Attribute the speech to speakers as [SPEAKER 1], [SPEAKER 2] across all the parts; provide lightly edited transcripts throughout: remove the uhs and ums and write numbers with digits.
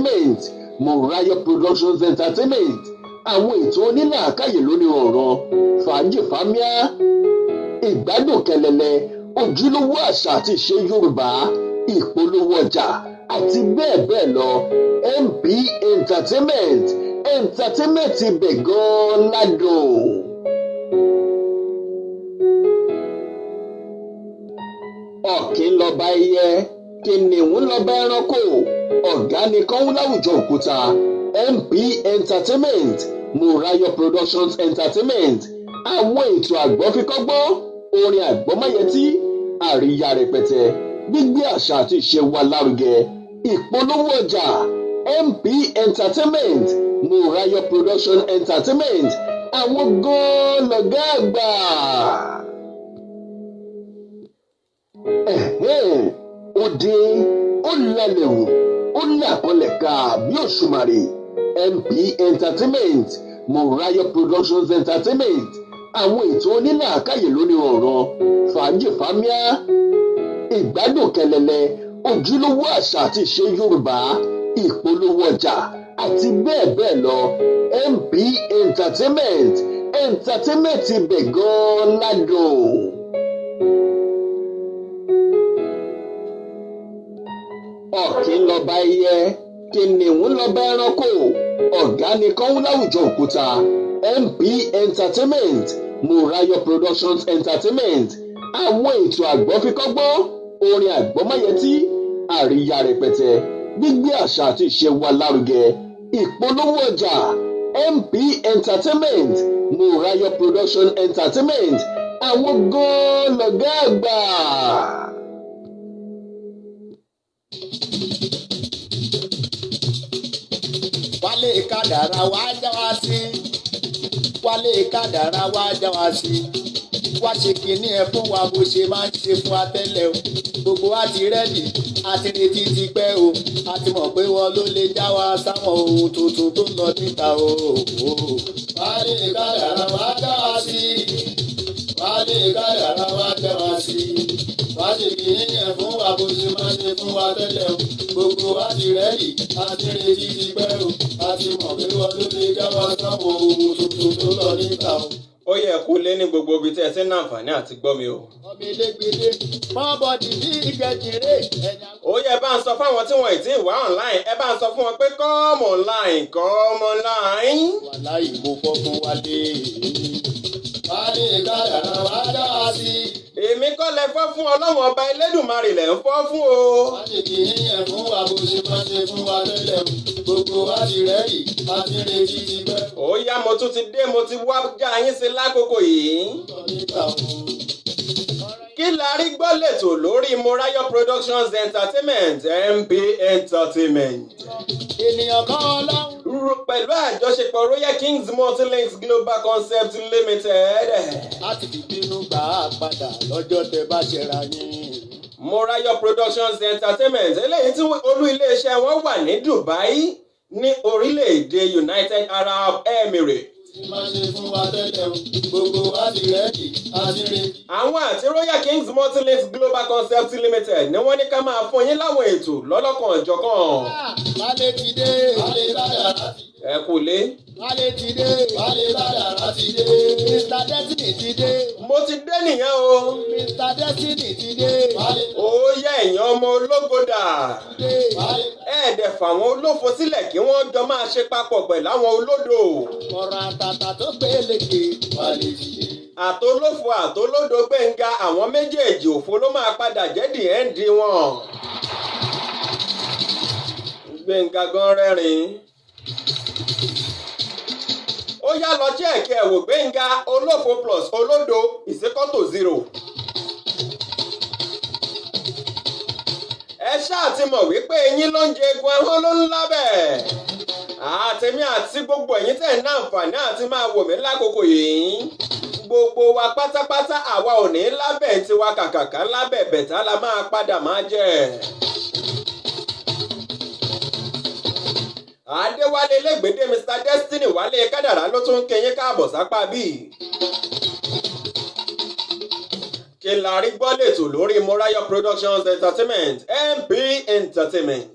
[SPEAKER 1] Entertainment, Morayo Productions Entertainment, àwọn ètò onílàákàyè lónìí ọ̀ràn, fàájì fámíà, ìgbádùn kẹlẹlẹ, ojúlówó àṣà àti ìṣe Yorùbá, ìpolówó ọjà àti bẹ́ẹ̀ bẹ́ẹ̀ lọ. MP Entertainment ibẹ̀ gan-an ládùn. Ọ̀kín lọba ẹyẹ, kìnìún lọba ẹranko, ọ̀gá nìkan ń láwùjọ òkúta. MP Entertainment, Morayo Productions Entertainment, àwọn ètò àgbọ́fikọ́gbọ́n, orin àgbọ́máyẹtí, àríyá rẹpẹtẹ, gbígbé àṣà àti ìṣe wa lárugẹ, ìpolówó ọjà. MP Entertainment, Morayo Productions Entertainment, àwọn gan-an lọ̀gá àgbà. Ó dé, ó lálẹ́ wò, ó làkọlẹ̀ ká bí òṣùmàrè. MP Entertainment, Morayo Productions Entertainment, àwọn ètò onílàákàyè lónìí ọ̀ràn, fàájì fámíà, ìgbádùn kẹlẹlẹ, ojúlówó àṣà àti ìṣe Yorùbá, ìpolówó ọjà àti bẹ́ẹ̀ bẹ́ẹ̀ lọ. MP Entertainment ibẹ̀ gan-an ládùn. Ọ̀kín lọba ẹyẹ, kìnìún lọba ẹranko, ọ̀gá nìkan ń láwùjọ òkúta. MP Entertainment, Morayo Productions Entertainment, àwọn ètò àgbọ́fikọ́gbọ́n, orin àgbọ́máyẹtí, àríyá rẹpẹtẹ, gbígbé àṣà àti ìṣe wa lárugẹ, ìpolówó ọjà. MP Entertainment, Morayo Productions Entertainment, àwọn gan-an lọ̀gá àgbà.
[SPEAKER 2] Wálé kádàrá wá já wá sí, Wálé kádàrá wá já wá sí, wá ṣe kínní ẹ fún wa bó ṣe máa ń ṣe fún wa tẹ́lẹ̀ o. Gbogbo wa ti rẹ́dì, a ti retí ti pẹ́ o, a ti mọ̀ pé wọ́n ló lè já wa sáwọn ohun tuntun tó ń lọ níta o. Wálé kádàrá wá já wá sí, Wálé kádàrá wá já wá sí, wá ṣe kínní ẹ fún wa bó ṣe máa ń ṣe fún wa tẹ́lẹ̀ o. Gbogbo wa ti rẹ́dì, a ti retí ti pẹ́ o, a ti mọ̀ pé wọ́n ló lè já wa sáwọn ohun tuntun tó ń lọ níta o.
[SPEAKER 3] Ó yẹ kó lé ní gbogbo ibi tí ẹ ti ń láǹfààní àti gbọ́ mi o.
[SPEAKER 2] Ọmọ elégbèdé mọ́bọ̀dì ní ìkẹjìrè ẹ̀yà.
[SPEAKER 3] Ó yẹ bá ń sọ fáwọn tí wọ́n ì tí ì wá online, ẹ bá ń sọ fún wọn pé come online, come online.
[SPEAKER 2] Wàláhì mo fọ́ fún Wálé. Wálé kádàrá wá já wá sí.
[SPEAKER 3] Èmi kọ́ lẹ fọ́ fún Ọlọ́run ọba Elédùmarè lẹ̀ ń fọ́ fún o.
[SPEAKER 2] Wá ṣe kìíní yẹn fún wa bó ṣe máa ṣe fún wa tẹ́lẹ̀ o. Gbogbo wa ti rẹ́dì, a ti retí ti pẹ́.
[SPEAKER 3] Ó yá mo tún ti dé, mo ti wá já yín sí lákòókò yìí. Kí la rí gbọ́ lẹ́tọ̀ lórí Morayo Productions Entertainment, MP Entertainment.
[SPEAKER 2] Ènìyàn kan Ọlọ́run.
[SPEAKER 3] Pẹ̀lú àjọṣepọ̀ Royal Kings Multilinks Global Concept Limited.
[SPEAKER 2] Láti fi bínú gbà á padà lọ́jọ́ tẹ bá ṣẹra yín.
[SPEAKER 3] Morayo Productions Entertainment eléyìí tí olú iléeṣẹ́ wọn wà ní Dubai ní orílẹ̀-èdè United Arab Emirates.
[SPEAKER 2] Máa ṣe fún wa tẹ́lẹ̀ o, gbogbo wa ti rẹ́dì, a ti retí.
[SPEAKER 3] Àwọn àti Royal Kings Multilinks Global Concept Limited ni wọ́n ní ká máa fún yín láwọn ètò lọ́lọ́kan ọ̀jọ̀kan.
[SPEAKER 2] Wálé ti dé, Wálé kádàrá ti dé.
[SPEAKER 3] Ẹ kú lé.
[SPEAKER 2] Wálé ti dé, Wálé kádàrá ti dé. Mr. Destiny ti dé.
[SPEAKER 3] Mo ti dé nìyẹn o.
[SPEAKER 2] Mr. Destiny ti dé.
[SPEAKER 3] Ó yẹ èèyàn ọmọ ológo dà. Ẹ̀ẹ́dẹ̀ fàwọn olófo sílẹ̀ kí wọ́n jọ máa ṣe papọ̀ pẹ̀lú àwọn olódo.
[SPEAKER 2] Ọ̀rọ̀ àtàtà tó gbélé-gbé Wálé ti dé.
[SPEAKER 3] Àtolófo àtolódo Gbénga àwọn méjèèjì òfo ló máa padà jẹ́ the end wọn. Gbénga gan rẹ́rìn. Ó yá lọ chẹ́ẹ̀kì ẹ̀ wò Gbénga olófo plus olódo is equal to 0. Ẹ ṣáà ti mọ̀ wípé eyín ló ń jẹ egun ahọ́n ló ń lábẹ́. Àtẹ̀mí àti gbogbo ẹ̀yin tẹ̀ ń náǹfààní àti máa wò mí lákòókò yìí. Gbogbo wa pátápátá àwa ò ní lábẹ́ tiwa kàkàkà lábẹ́ bẹ̀tà la máa padà máa jẹ. Adéwálé Légbèdé Mr. Destiny Wálé Kádàrá ló tún ń kẹyìn káàbọ̀ sápá bíi. Kí la rí gbọ́ lẹ́tọ̀ lórí Morayo Productions Entertainment, MP Entertainment.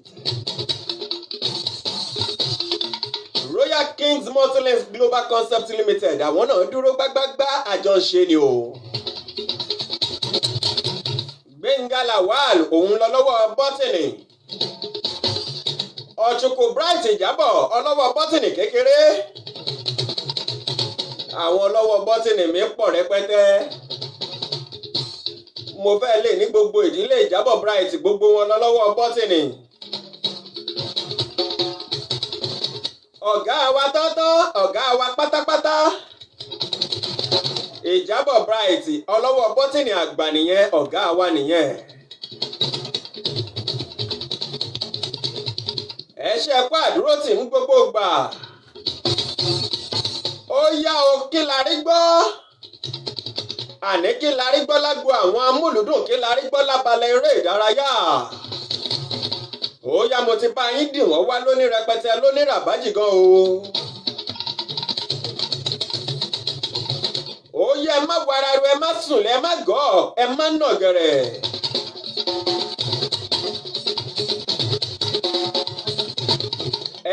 [SPEAKER 3] Royal Kings Multilinks Global Concept Limited àwọn náà dúró gbágbágbá àjọ ń ṣe ni o. Gbẹ̀ngà Lawal òun lọ lọ́wọ́ bọ́tìnì. Ọ̀chùkù Bright Ìjábọ̀ ọlọ́wọ́ bọ́tìnì kékeré. Àwọn ọlọ́wọ́ bọ́tìnì mi pọ̀ rẹpẹtẹ. Mo fẹ́ lè ní gbogbo ìdílé Ìjábọ̀ Bright gbogbo wọn lọ lọ́wọ́ bọ́tìnì. Ọ̀gá wa tọ́tọ́ ọ̀gá wa pátápátá. Ìjábọ̀ Bright ọlọ́wọ́ bọ́tìnì àgbà nìyẹn ọ̀gá wa nìyẹn. Ẹ ṣe kú àdúró tì ń gbogbo gbà. Ó yá o kí la rí gbọ́. Àní kí la rí gbọ́ lágbo àwọn amúlùdùn kí la rí gbọ́ lábalẹ̀ eré ìdárayá. Ó yá mo ti bá yín dì wọ́n wá lóní rẹpẹtẹ lóní ràbájì gan o. Ó yá ẹ má wara ru ẹ má sùn ẹ má gọ̀ ẹ má nà gẹ̀rẹ̀.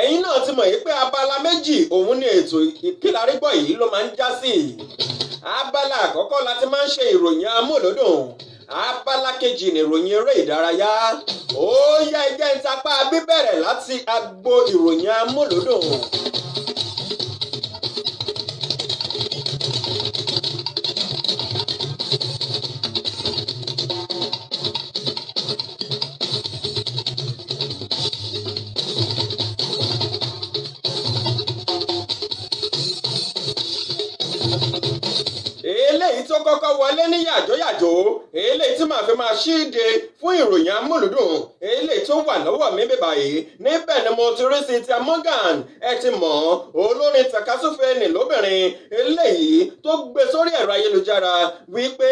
[SPEAKER 3] Ẹ̀yin náà ti mọ̀ yìí pé abala méjì òun ni ètò ìkílarígbọ̀ yìí ló máa ń já sí. Abala àkọ́kọ́ láti máa ń ṣe ìròyìn amúlòdùn. Abala kejì ni ìròyìn eré ìdárayá. Ó yá ẹjẹ́ ń tapá bíbẹ̀rẹ̀ láti agbo ìròyìn amúlòdùn. Eléyìí tó kọ́kọ́ wọlé ní yàjóyàjó eléyìí tí màá fi máa ṣíde fún ìròyìn amúlùdùn eléyìí tó wà lọ́wọ́ mi bíbá yìí níbẹ̀ ni mo ti rí Cynthia Morgan ẹ ti mọ̀ olórin takasúfèé nì lóbìnrin eléyìí tó gbé sórí ẹ̀rọ ayélujára wípé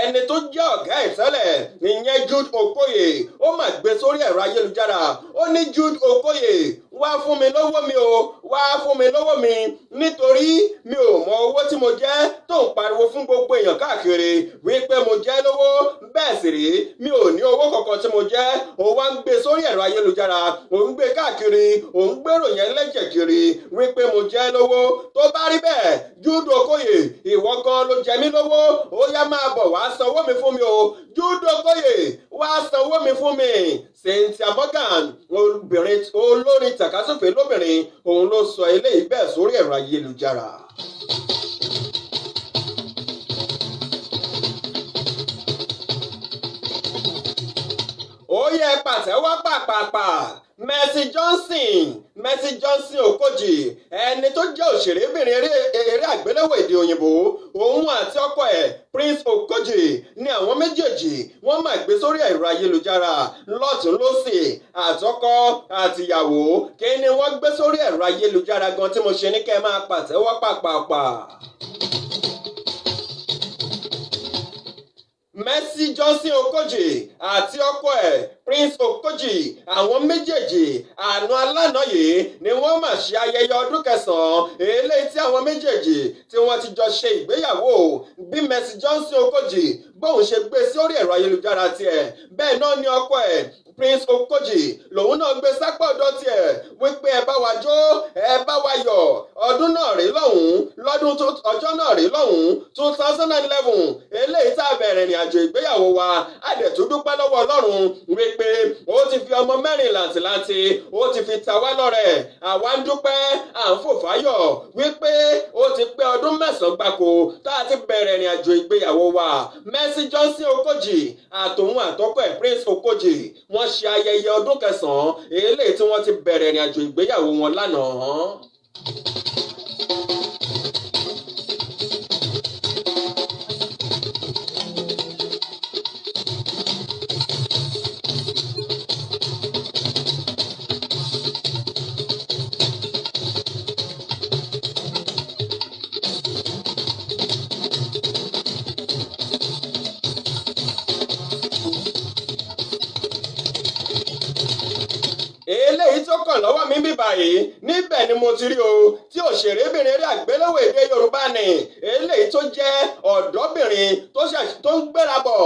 [SPEAKER 3] ẹni tó jẹ́ ọ̀gá ìtẹ́lẹ̀ ìyẹn Jude Okoye ó mà gbé sórí ẹ̀rọ ayélujára ó ní Jude Okoye wá fún mi lówó mi o wá fún mi lówó mi nítorí mi ò mọ owó tí mo jẹ́ tó ń pariwo fún gbogbo èèyàn káàkiri wípé mo jẹ́ lówó bẹ́ẹ̀ sì rí mi ò ní owó kankan tí mo jẹ́ ó wá ń gbé sórí ẹ̀rọ ayélujára ó ń gbé káàkiri ó ń gbèrò yẹn lẹ́jẹ̀ kiri wípé mo jẹ́ lówó tó bá rí bẹ́ẹ̀ Jude Okoye ìwọ gan ló jẹ mí lówó ó yá máa bọ̀ wá sanwó mi fún mi o Jude Okoye wá sanwó mi fún mi. Cynthia Morgan obìnrin olórin takasúfèé lóbìnrin òun ló sọ eléyìí bẹ́ẹ̀ sórí ẹ̀rọ ayélujára. Ó yẹ pàtẹ́wọ́ pàpàpà Mercy Johnson Okoji ẹni tó jẹ́ òṣèrébìnrin eré àgbéléwò èdè òyìnbó òun àti ọkọ ẹ̀ Prince Okoji ní àwọn méjèèjì wọ́n máa gbé sórí ẹ̀rọ ayélujára lọ́tún lósì àtọkọ àtìyàwó kí ni wọ́n gbé sórí ẹ̀rọ ayélujára gan tí mo ṣe ní kẹ́ máa pàtẹ́wọ́ pàpàpà. Mercy Johnson Okoji àti ọkọ ẹ̀ Prince Okoji àwọn méjèèjì àná alánà yìí ni wọ́n máa ṣe ayẹyẹ ọdún kẹsàn-án eléyìí tí àwọn méjèèjì tí wọ́n ti jọ ṣe ìgbéyàwó bí Mercy Johnson Okoji bóun ṣe gbé sórí ẹ̀rọ ayélujára tiẹ̀ bẹ́ẹ̀ náà ni ọkọ ẹ̀ Prince Okoji lòun náà gbé sápá ọ̀dọ̀ tiẹ̀ wípé ẹ bá wa jó ẹ bá wa yọ̀ ọdún náà rí lọ́hùn-ún ọjọ́ náà rí lọ́hùn-ún 2011 eléyìí tá a bẹ̀rẹ̀ ìrìn àjò ìgbéyàwó wa a dẹ̀ tún dúpẹ́ lọ́wọ́ Ọlọ́run wípé ó ti fi ọmọ mẹ́rin làǹtìlanti ó ti fi ta wá lọ́rẹ àwa ń dúpẹ́ à ń fò fáyọ̀ wípé ó ti pé ọdún 9 gbáko tá a ti bẹ̀rẹ̀ ìrìn àjò ìgbéyàwó wa. Mercy Johnson Okoji àtòun àtọkọ ẹ̀ Prince Okoji wọ́n ṣe ayẹyẹ ọdún kẹsàn-án eléyìí tí wọ́n ti bẹ̀rẹ̀ ìrìn àjò ìgbéyàwó wọn lánàá. eléyìí tó kàn lọ́wọ́ mi bí báyìí níbẹ̀ ni mo ti rí o tí òṣèrébìnrin eré àgbéléwò èdè Yorùbá ni eléyìí tó jẹ́ ọ̀dọ́bìnrin tó ń gbéra bọ̀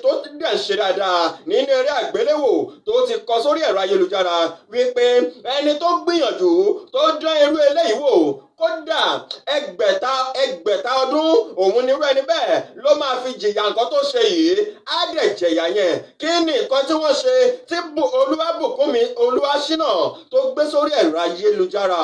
[SPEAKER 3] tó dẹ̀ ń ṣe dáadáa nínú eré àgbéléwò tó ti kọ sórí ẹ̀rọ ayélujára wípé ẹni tó gbìyànjú tó dán irú eléyìí wò kódà ẹgbẹ̀ta ọdún òun nírú ẹni bẹ́ẹ̀ ló máa fi jìyà nǹkan tó ṣe yìí á dẹ̀ jẹ̀yà yẹn kí ni nǹkan tí wọ́n ṣe tí Olúwabùkúnmi Olúwaṣínà tó gbé sórí ẹ̀rọ ayélujára.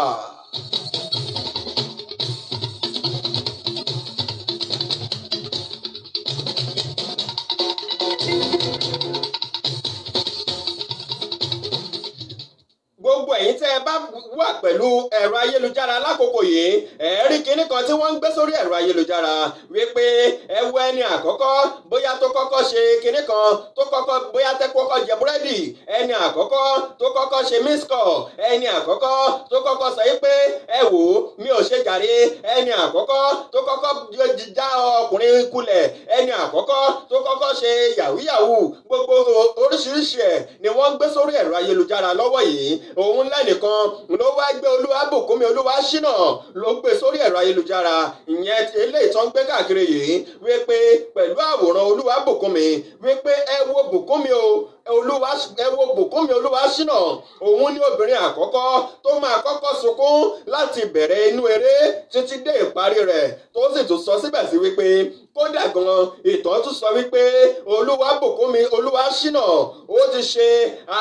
[SPEAKER 3] Gbogbo ẹ̀yin tẹ́ ẹ bá wà pẹ̀lú ẹ̀rọ ayélujára lákòókò yìí ẹ rí kinní kan tí wọ́n ń gbé sórí ẹ̀rọ ayélujára wípé ẹ wo ẹni àkọ́kọ́ bóyá tó kọ́kọ́ ṣe kinní kan tó kọ́kọ́ bóyá tẹ́ kọ́kọ́ jẹ búrẹ́dì ẹni àkọ́kọ́ tó kọ́kọ́ ṣe mísíkọ̀ ẹni àkọ́kọ́ tó kọ́kọ́ sọ pé ẹ wò ó mi ò ṣe jàre ẹni àkọ́kọ́ tó kọ́kọ́ já ọkùnrin kulẹ̀ ẹni àkọ́kọ́ tó kọ́kọ́ ṣe yàwúyàwú gbogbo oríṣiríṣi ẹ̀ ni wọ́n ń gbé sórí ẹ̀rọ ayélujára lọ́wọ́ yìí òun lẹ́nìkan ló wá gbé Olúwabùkúnmi Olúwaṣínà ló gbé sórí ẹ̀rọ ayélujára ìyẹn eléyìí tó ń gbé káàkiri yìí wípé pẹ̀lú àwòrán Olúwabùkúnmi wípé ẹ wo Bùkúnmi Olúwaṣínà òun ní obìnrin àkọ́kọ́ tó máa kọ́kọ́ sunkún láti bẹ̀rẹ̀ inú eré títí dé ìparí rẹ̀ tó sì tún sọ síbẹ̀ sí wípé kódà gan ìtàn tún sọ wípé Olúwabùkúnmi Olúwaṣínà ó ti ṣe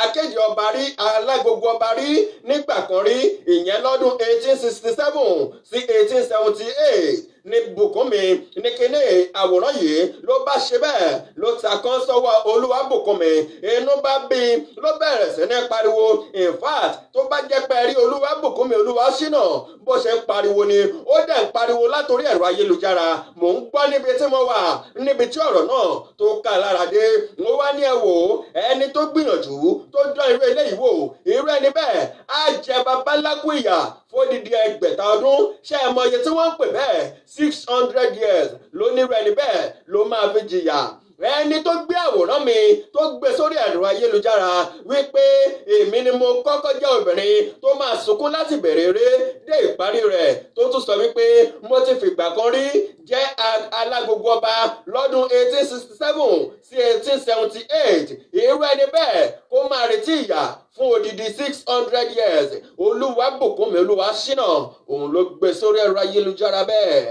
[SPEAKER 3] akéde ọba rí alágbogbo ọba rí nígbà kan rí ìyẹn lọ́dún 1867 sí 1878 ní Bùkúnmi ní kíní àwòrán yìí ló bá ṣe bẹ́ẹ̀ ló ta kán sọ́wọ́ Olúwabùkúnmi inú bá bí ló bẹ̀rẹ̀ sí ní pariwo in fact tó bá jẹ́ pé rí Olúwabùkúnmi Olúwaṣínà bó ṣe ń pariwo ni ó dẹ̀ ń pariwo látòrí ẹ̀rọ ayélujára mò ń gbọ́ níbi tí mo wà níbi tí ọ̀rọ̀ náà tó ká lára dé mo wá ní ẹ wò ẹni tó gbìyànjú tó dán irú eléyìí wò irú ẹni bẹ́ẹ̀ á jẹ babaláku ìyà fódìdí ẹgbẹ̀ta ọdún ṣé ẹ mọ iye tí wọ́n ń pè bẹ́ẹ̀ 600 years ló nírú ẹni bẹ́ẹ̀ ló máa fi jìyà ẹni tó gbé àwòrán mi tó gbé sórí ẹ̀rọ ayélujára wípé èmi ni mo kọ́kọ́ jẹ́ obìnrin tó máa sunkún láti bẹ̀rẹ̀ eré dé ìparí rẹ̀ tó tún sọ wípé mo ti fìgbà kan rí jẹ́ alágbogbo ọba lọ́dún 1867 sí 1878 irú ẹni bẹ́ẹ̀ kó máa retí ìyà fún odidi 600 years Olúwabùkúnmi Olúwaṣínà òun ló gbé sórí ẹ̀rọ ayélujára bẹ́ẹ̀.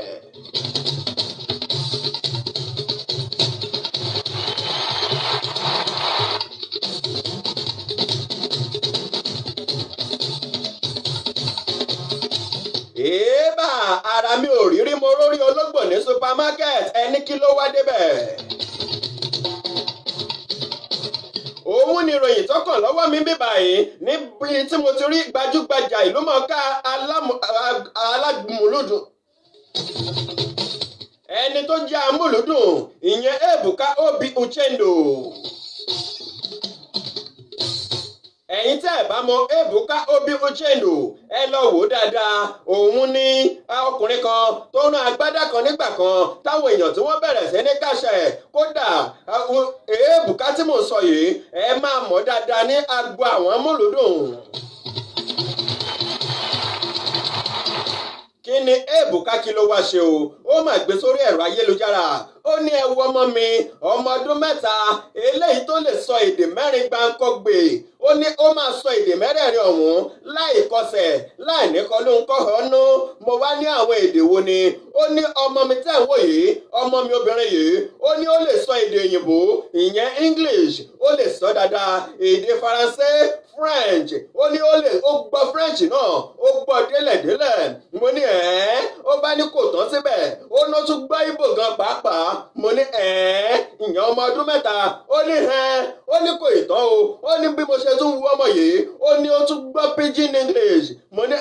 [SPEAKER 3] èébà ara mi ò rírí mo rórí ológbò ní supermarket ẹni kí ló wá débẹ̀. òun ni ìròyìn tọkàn lọ́wọ́ mi bí báyìí níbi tí mo ti rí gbajúgbajà ìlúmọ̀ọ́ká alámúlùdùn ẹni tó jẹ́ amúlùdùn ìyẹn Ebuka Obi Uchendu. ẹ̀yin tẹ́ ẹ̀ bá mọ Ebuka Obi Uchendu ẹ lọ wò ó dáadáa òun ní ọkùnrin kan tó rán agbádá kan nígbà kan táwọn èèyàn tí wọ́n bẹ̀rẹ̀ sí ní kàṣẹ kódà Ebuka tí mò ń sọ yìí ẹ máa mọ̀ dáadáa ní agbo àwọn amúlùdùn. kí ni Ebuka kí ló wá ṣe o ó máa gbé sórí ẹ̀rọ ayélujára ó ní ẹ wo ọmọ mi ọmọ ọdún 3 eléyìí tó lè sọ èdè 4 gbáǹkọ́gbè ó ní ó máa sọ èdè 4 ọ̀hún láì kọsẹ̀ láì ní kọlóńkọ́hónú mo wá ní àwọn èdè wo ni ó ní ọmọ mi tẹ́ ń wò yìí ọmọ mi obìnrin yìí ó ní ó lè sọ èdè òyìnbó ìyẹn English ó lè sọ dáadáa èdè Faransé French ó ní ó gbọ́ French náà ó gbọ́ délẹ̀délẹ̀ mo ní ó bá ní kò tán síbẹ̀ ó ní ó tún gbọ́ Ìgbò gan pàápàá mo ní ìyẹn ọmọ ọdún 3 ó ní ó ní kò ìtàn o ó ní bí mo ṣe tún wú ọmọ yìí ó ní ó tún gbọ́ pidgin English mo ní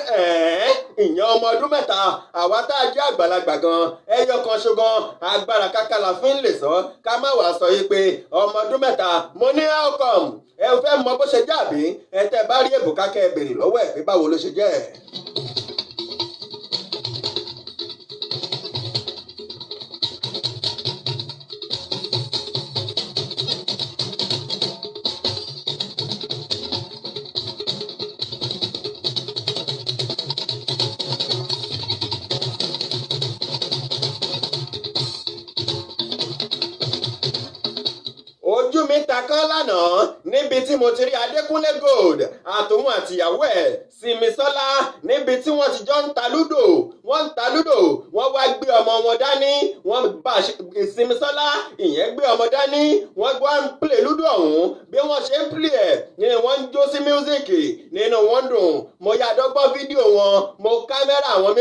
[SPEAKER 3] ìyẹn ọmọ ọdún 3 àwa tá a jẹ́ àgbàlagbà gan ẹyọ kan ṣogan agbára káká la fi ń lè sọ ká má wàá sọ yìí pé ọmọ ọdún 3 mo ní how come ẹ fẹ́ mọ bó ṣe jẹ́ àbí ẹ tẹ́ bá rí Ebuka kẹ́ ẹ béèrè lọ́wọ́ ẹ̀ pé báwo ló ṣe jẹ́. kan lánàá níbi tí mo ti rí Adékúnlé Gold àtòun àtìyàwó ẹ̀ Simisola níbi tí wọ́n ti jọ ń ta lúdò wọ́n wá gbé ọmọ wọn dání wọ́n bá Simisola ìyẹn gbé ọmọ dání wọ́n gbọ́ ń play lúdò ọ̀hún bí wọ́n ṣe ń play ẹ̀ ni wọ́n ń jó sí mísíkì nínú wọn dùn mo yá dọ́gbọ́n fídíò wọn mo kámẹ́rà àwọn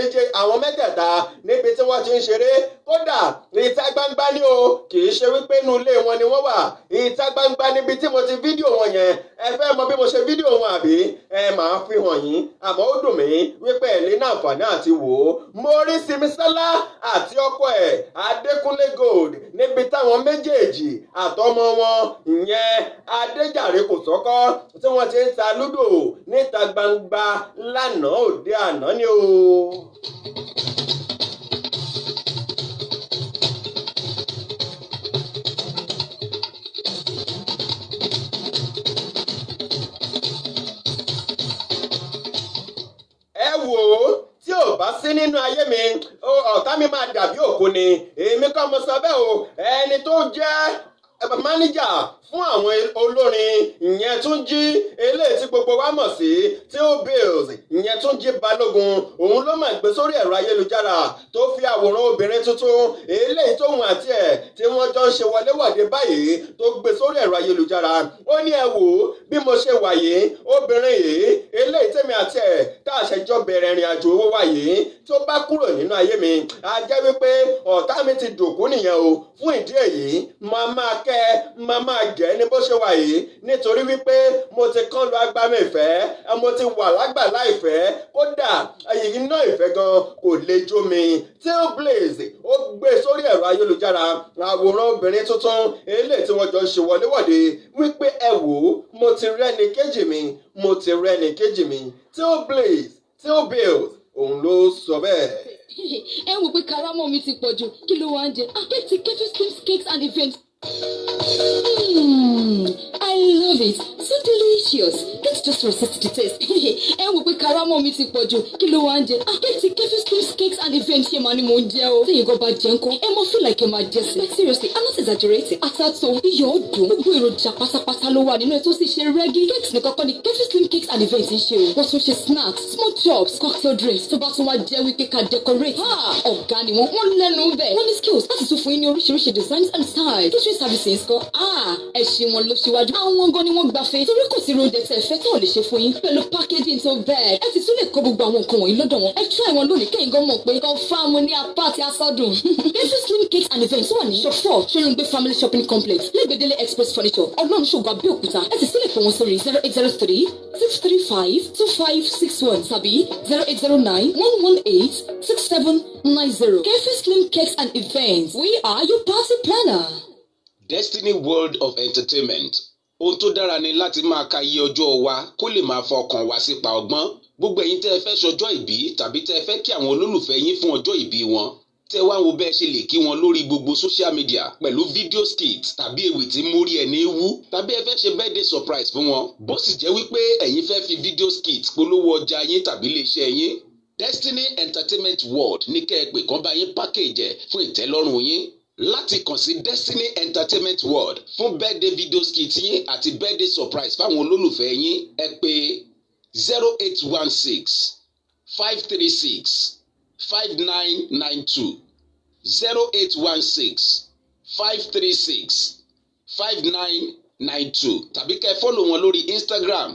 [SPEAKER 3] mẹ́tẹ̀ẹ̀ta níbi tí wọ́n ti ń ṣeré kódà ìta gbangba ni o kì í ṣe wípé inú ilé wọn ni wọ́n wà ìta gbangba níbi tí mo ti fídíò wọn yẹn ẹ fẹ́ mọ bí mo ṣe fídíò wọn àbí ẹ máa fi hàn yín àmọ́ ó dùn mí wípé ẹ̀ lé ní àǹfààní àti wò ó mo rí Simisola àti ọkọ ẹ̀ Adékúnlé Gold níbi táwọn méjèèjì àtọmọ wọn ìyẹn Adéjàre Kòsọ́kọ́ tí wọ́n ti ń ta lúdò níta gbangba lánàá òde àná ni o. ẹ wò ó tí ò bá sí nínú ayé mi ọ̀tá mi máa dàbí òkú ni èmi kọ́ mo sọ bẹ́ẹ̀ o ẹni tó jẹ́ máníjà fún àwọn olórin ìyẹn Túnjí eléyìí tí gbogbo wa mọ̀ sí T.O.Bills ìyẹn Túnjí Balógun òun ló máa gbé sórí ẹ̀rọ ayélujára tó fi àwòrán obìnrin tuntun eléyìí tóun àti ẹ̀ tí wọ́n jọ ń ṣe wọléwọ̀de báyìí tó gbé sórí ẹ̀rọ ayélujára ó ní ẹ wò ó bí mo ṣe wà yìí obìnrin yìí eléyìí tèmi àti ẹ̀ tá a ṣe jọ bẹ̀rẹ̀ ìrìn àjò owó wa yìí tó bá kúrò nínú ayé mi á jẹ́ wípé ọ̀tá mi ti dòkú nìyẹn o fún ìdí èyí máa máa gẹ̀ ní bó ṣe wà yìí nítorí wípé mo ti kán lu agbámi ìfẹ́ mo ti wà lágbàlá ìfẹ́ kódà iná ìfẹ́ gan kò lè jó mi T.O.Bills ó gbé sórí ẹ̀rọ ayélujára àwòrán obìnrin tuntun eléyìí tí wọ́n jọ ṣe wọléwọ̀de wípé ẹ wò ó mo ti rẹ́ni kejì mi T.O.Bills òun ló sọ bẹ́ẹ̀.
[SPEAKER 4] ẹ wò pé karamọ́ mi ti pọ̀ jù kí ló wá ń jẹ àpẹtì Keffi Slims Cakes and Events. I love it. So delicious. Let's just resist the taste. Ẹ wò pé karamọ́ mi ti pọ̀ jù kí ló wá ń jẹ àpẹtì Keffi Slims Cakes and Events ṣe máa ní mò ń jẹ o. Tẹ́yìn gan bá jẹ ńkọ́ ẹ mọ feel like ẹ máa jẹ sí. Like seriously, I'm not exaggerating. Àtàtò iyọ̀ ọdún gbogbo èròjà pátápátá ló wà nínú ẹ̀ tó sì ṣe rẹ́gí. Cakes nìkan kọ́ ni Keffi Slims Cakes and Events ń ṣe o. Wọ́n tún ṣe snacks, small chops, cocktail drinks tó bá tún wá jẹ́ wípé ká decorate. Ọ̀gá ni wọ́n lẹ́nu bẹ̀. Wọ́n ní skills láti tún fún yín ní oríṣiríṣi designs and styles. Kitchen services kọ́ ẹ ṣe wọn ló ṣíwájú. Àwọn gan ni wọ́n gbafẹ́ torí kò sí road tẹ̀ fẹ́ tí wọ́n lè ṣe fún yín pẹ̀lú packaging tó bẹ́ẹ̀. Ẹ ti tún lè kó gbogbo àwọn nǹkan wọ̀nyí lọ́dọ̀ wọn. Ẹ try wọn lónìí kẹ́yìn gan mọ̀ pé confirm ní apá àti asọ́dùn. Keffi Slims Cakes and Events wà ní shop 4 Ṣóyúngbé family shopping complex Lẹ́gbẹ̀dẹ́lé express furniture Ọlọ́runṣògo Abẹ́òkúta. Ẹ ti tún lè pè wọ́n sórí 0803-635-2561 tàbí 0809-118-6790. Keffi Slims Cakes and Events. We are your party planner.
[SPEAKER 5] Destiny World of Entertainment. Ohun tó dára ni láti máa ka iye ọjọ́ wa kó lè máa fọkàn wá sípa ọgbọ́n. Gbogbo ẹ̀yin tẹ́ ẹ fẹ́ ṣọjọ́ ìbí tàbí tẹ́ ẹ fẹ́ kí àwọn olólùfẹ́ yín fún ọjọ́ ìbí wọn. Tẹ́ wá wo bẹ́ẹ̀ ṣe lè kí wọn lórí gbogbo social media pẹ̀lú video skit tàbí ewì tí mórí ẹni wú tàbí ẹ fẹ́ ṣe birthday surprise fún wọn. Bó sì jẹ́ wípé ẹ̀yin fẹ́ fi video skit polówó ọjà yín tàbí iléeṣẹ́ yín. Destiny Entertainment World ní kẹ́ ẹ pè kán bá yín package ẹ̀ fún ìtẹ́lọ́rùn yín. Láti kàn sí Destiny Entertainment World fún birthday video skit yín àti birthday surprise fáwọn olólùfẹ́ yín ẹ pè 0816-536-5992 0816-536-5992 tàbí kẹ́ fọ́lọ̀ wọn lórí Instagram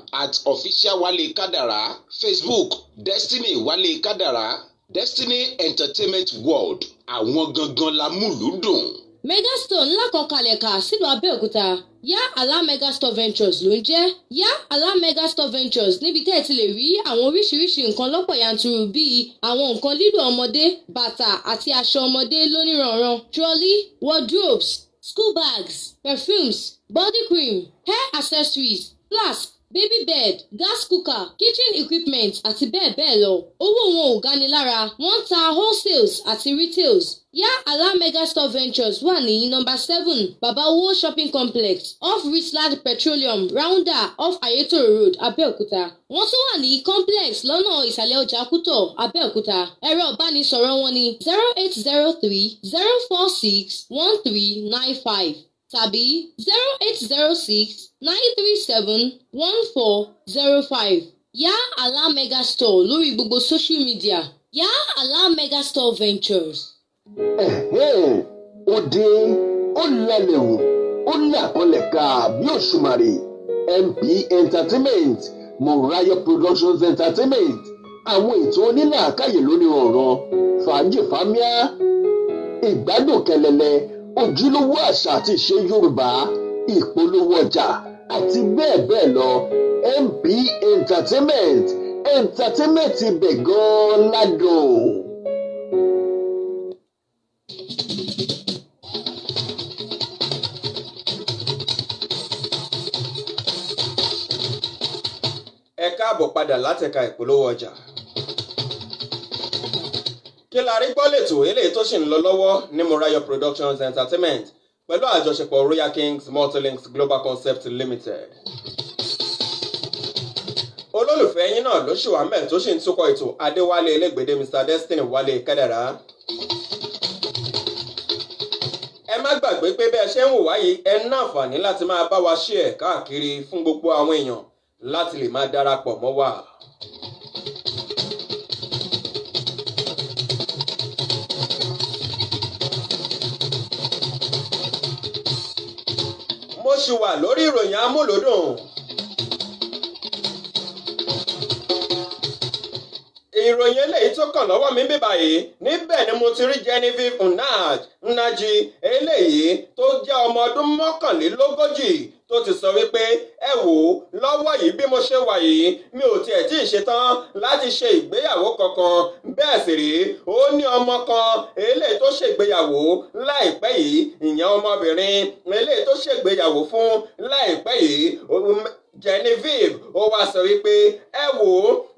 [SPEAKER 5] @officialwalekadara, Facebook Destiny Wale Kadara. Destiny Entertainment World àwọn gangan la múlùúdùn.
[SPEAKER 4] Megastore ńlá kan kalẹ̀ kà sílùú Abẹ́òkúta. Yá Àlá Megastore Ventures ló ń jẹ́. Yá Àlá Megastore Ventures níbi tẹ́ ẹ ti lè rí àwọn oríṣiríṣi nǹkan lọ́pọ̀ yanturu bíi àwọn nǹkan lílò ọmọdé, bàtà àti aṣọ ọmọdé lóníranran, trolley, wardrobes, school bags, perfumes, body cream, hair accessories, flask, baby bed, gas cooker, kitchen equipment àti bẹ́ẹ̀ bẹ́ẹ̀ lọ. Owó wọn ò gani lára. Wọ́n ń ta wholesales àti retails. Yá Àlá Megastore Ventures wà ní number 7 Babawo Shopping Complex off Richland Petroleum Rounder off Ayetoro Road Abẹ́òkúta. Wọ́n tún wà ní complex lọ́nà ìsàlẹ̀ ọjà Kútọ̀ Abẹ́òkúta. Ẹ̀rọ ìbánisọ̀rọ̀ wọn ni 0803-046-1395 tàbí 0806-937-1405. Yá Àlá Mega Store lórí gbogbo social media. Yá Àlá Mega Store Ventures.
[SPEAKER 1] Ó dé ó lálẹ́ wò ó làkọlẹ̀ ká bí òṣùmàrè. MP Entertainment, Moriah Productions Entertainment, àwọn ètò onílàákàyè lónìí ọ̀ràn, fàájì fámíà, ìgbádùn kẹlẹlẹ, ojúlówó àṣà àti ìṣe Yorùbá, ìpolówó ọjà àti bẹ́ẹ̀ bẹ́ẹ̀ lọ. MP Entertainment ibẹ̀ gan-an ládùn.
[SPEAKER 3] Ẹ káàbọ̀ padà látẹ̀ka ìpolówó ọjà. Kí la rí gbọ́ lẹ́tò eléyìí tó sì ń lọ lọ́wọ́ ní Moriah Productions Entertainment pẹ̀lú àjọṣepọ̀ Royal Kings Multilinks Global Concept Limited. Olólùfẹ́ yín náà ló ṣì wà mẹ́ẹ̀ tó sì ń túkọ̀ ètò Adéwálé Elégbèdé Mr Destiny Wálé Kádàrá. Ẹ má gbàgbé pé bí ẹ ṣe ń wò wá yìí ẹ ní àǹfààní láti máa bá wa share káàkiri fún gbogbo àwọn èèyàn láti lè máa darapọ̀ mọ́ wa. Mo ṣì wà lórí ìròyìn amúlòdùn. Ìròyìn eléyìí tó kàn lọ́wọ́ mi bí báyìí níbẹ̀ ni mo ti rí Genevieve Nnaji eléyìí tó jẹ́ ọmọ ọdún 31 tó ti sọ wípé ẹ wò lọ́wọ́ yìí bí mo ṣe wà yìí mi ò tiẹ̀ tí ì ṣetán láti ṣe ìgbéyàwó kankan bẹ́ẹ̀ sì rí ó ní ọmọ kan eléyìí tó ṣègbéyàwó láìpẹ́ yìí ìyẹn ọmọbìnrin eléyìí tó ṣègbéyàwó fún láìpẹ́ yìí Genevieve ó wá sọ wípé ẹ wò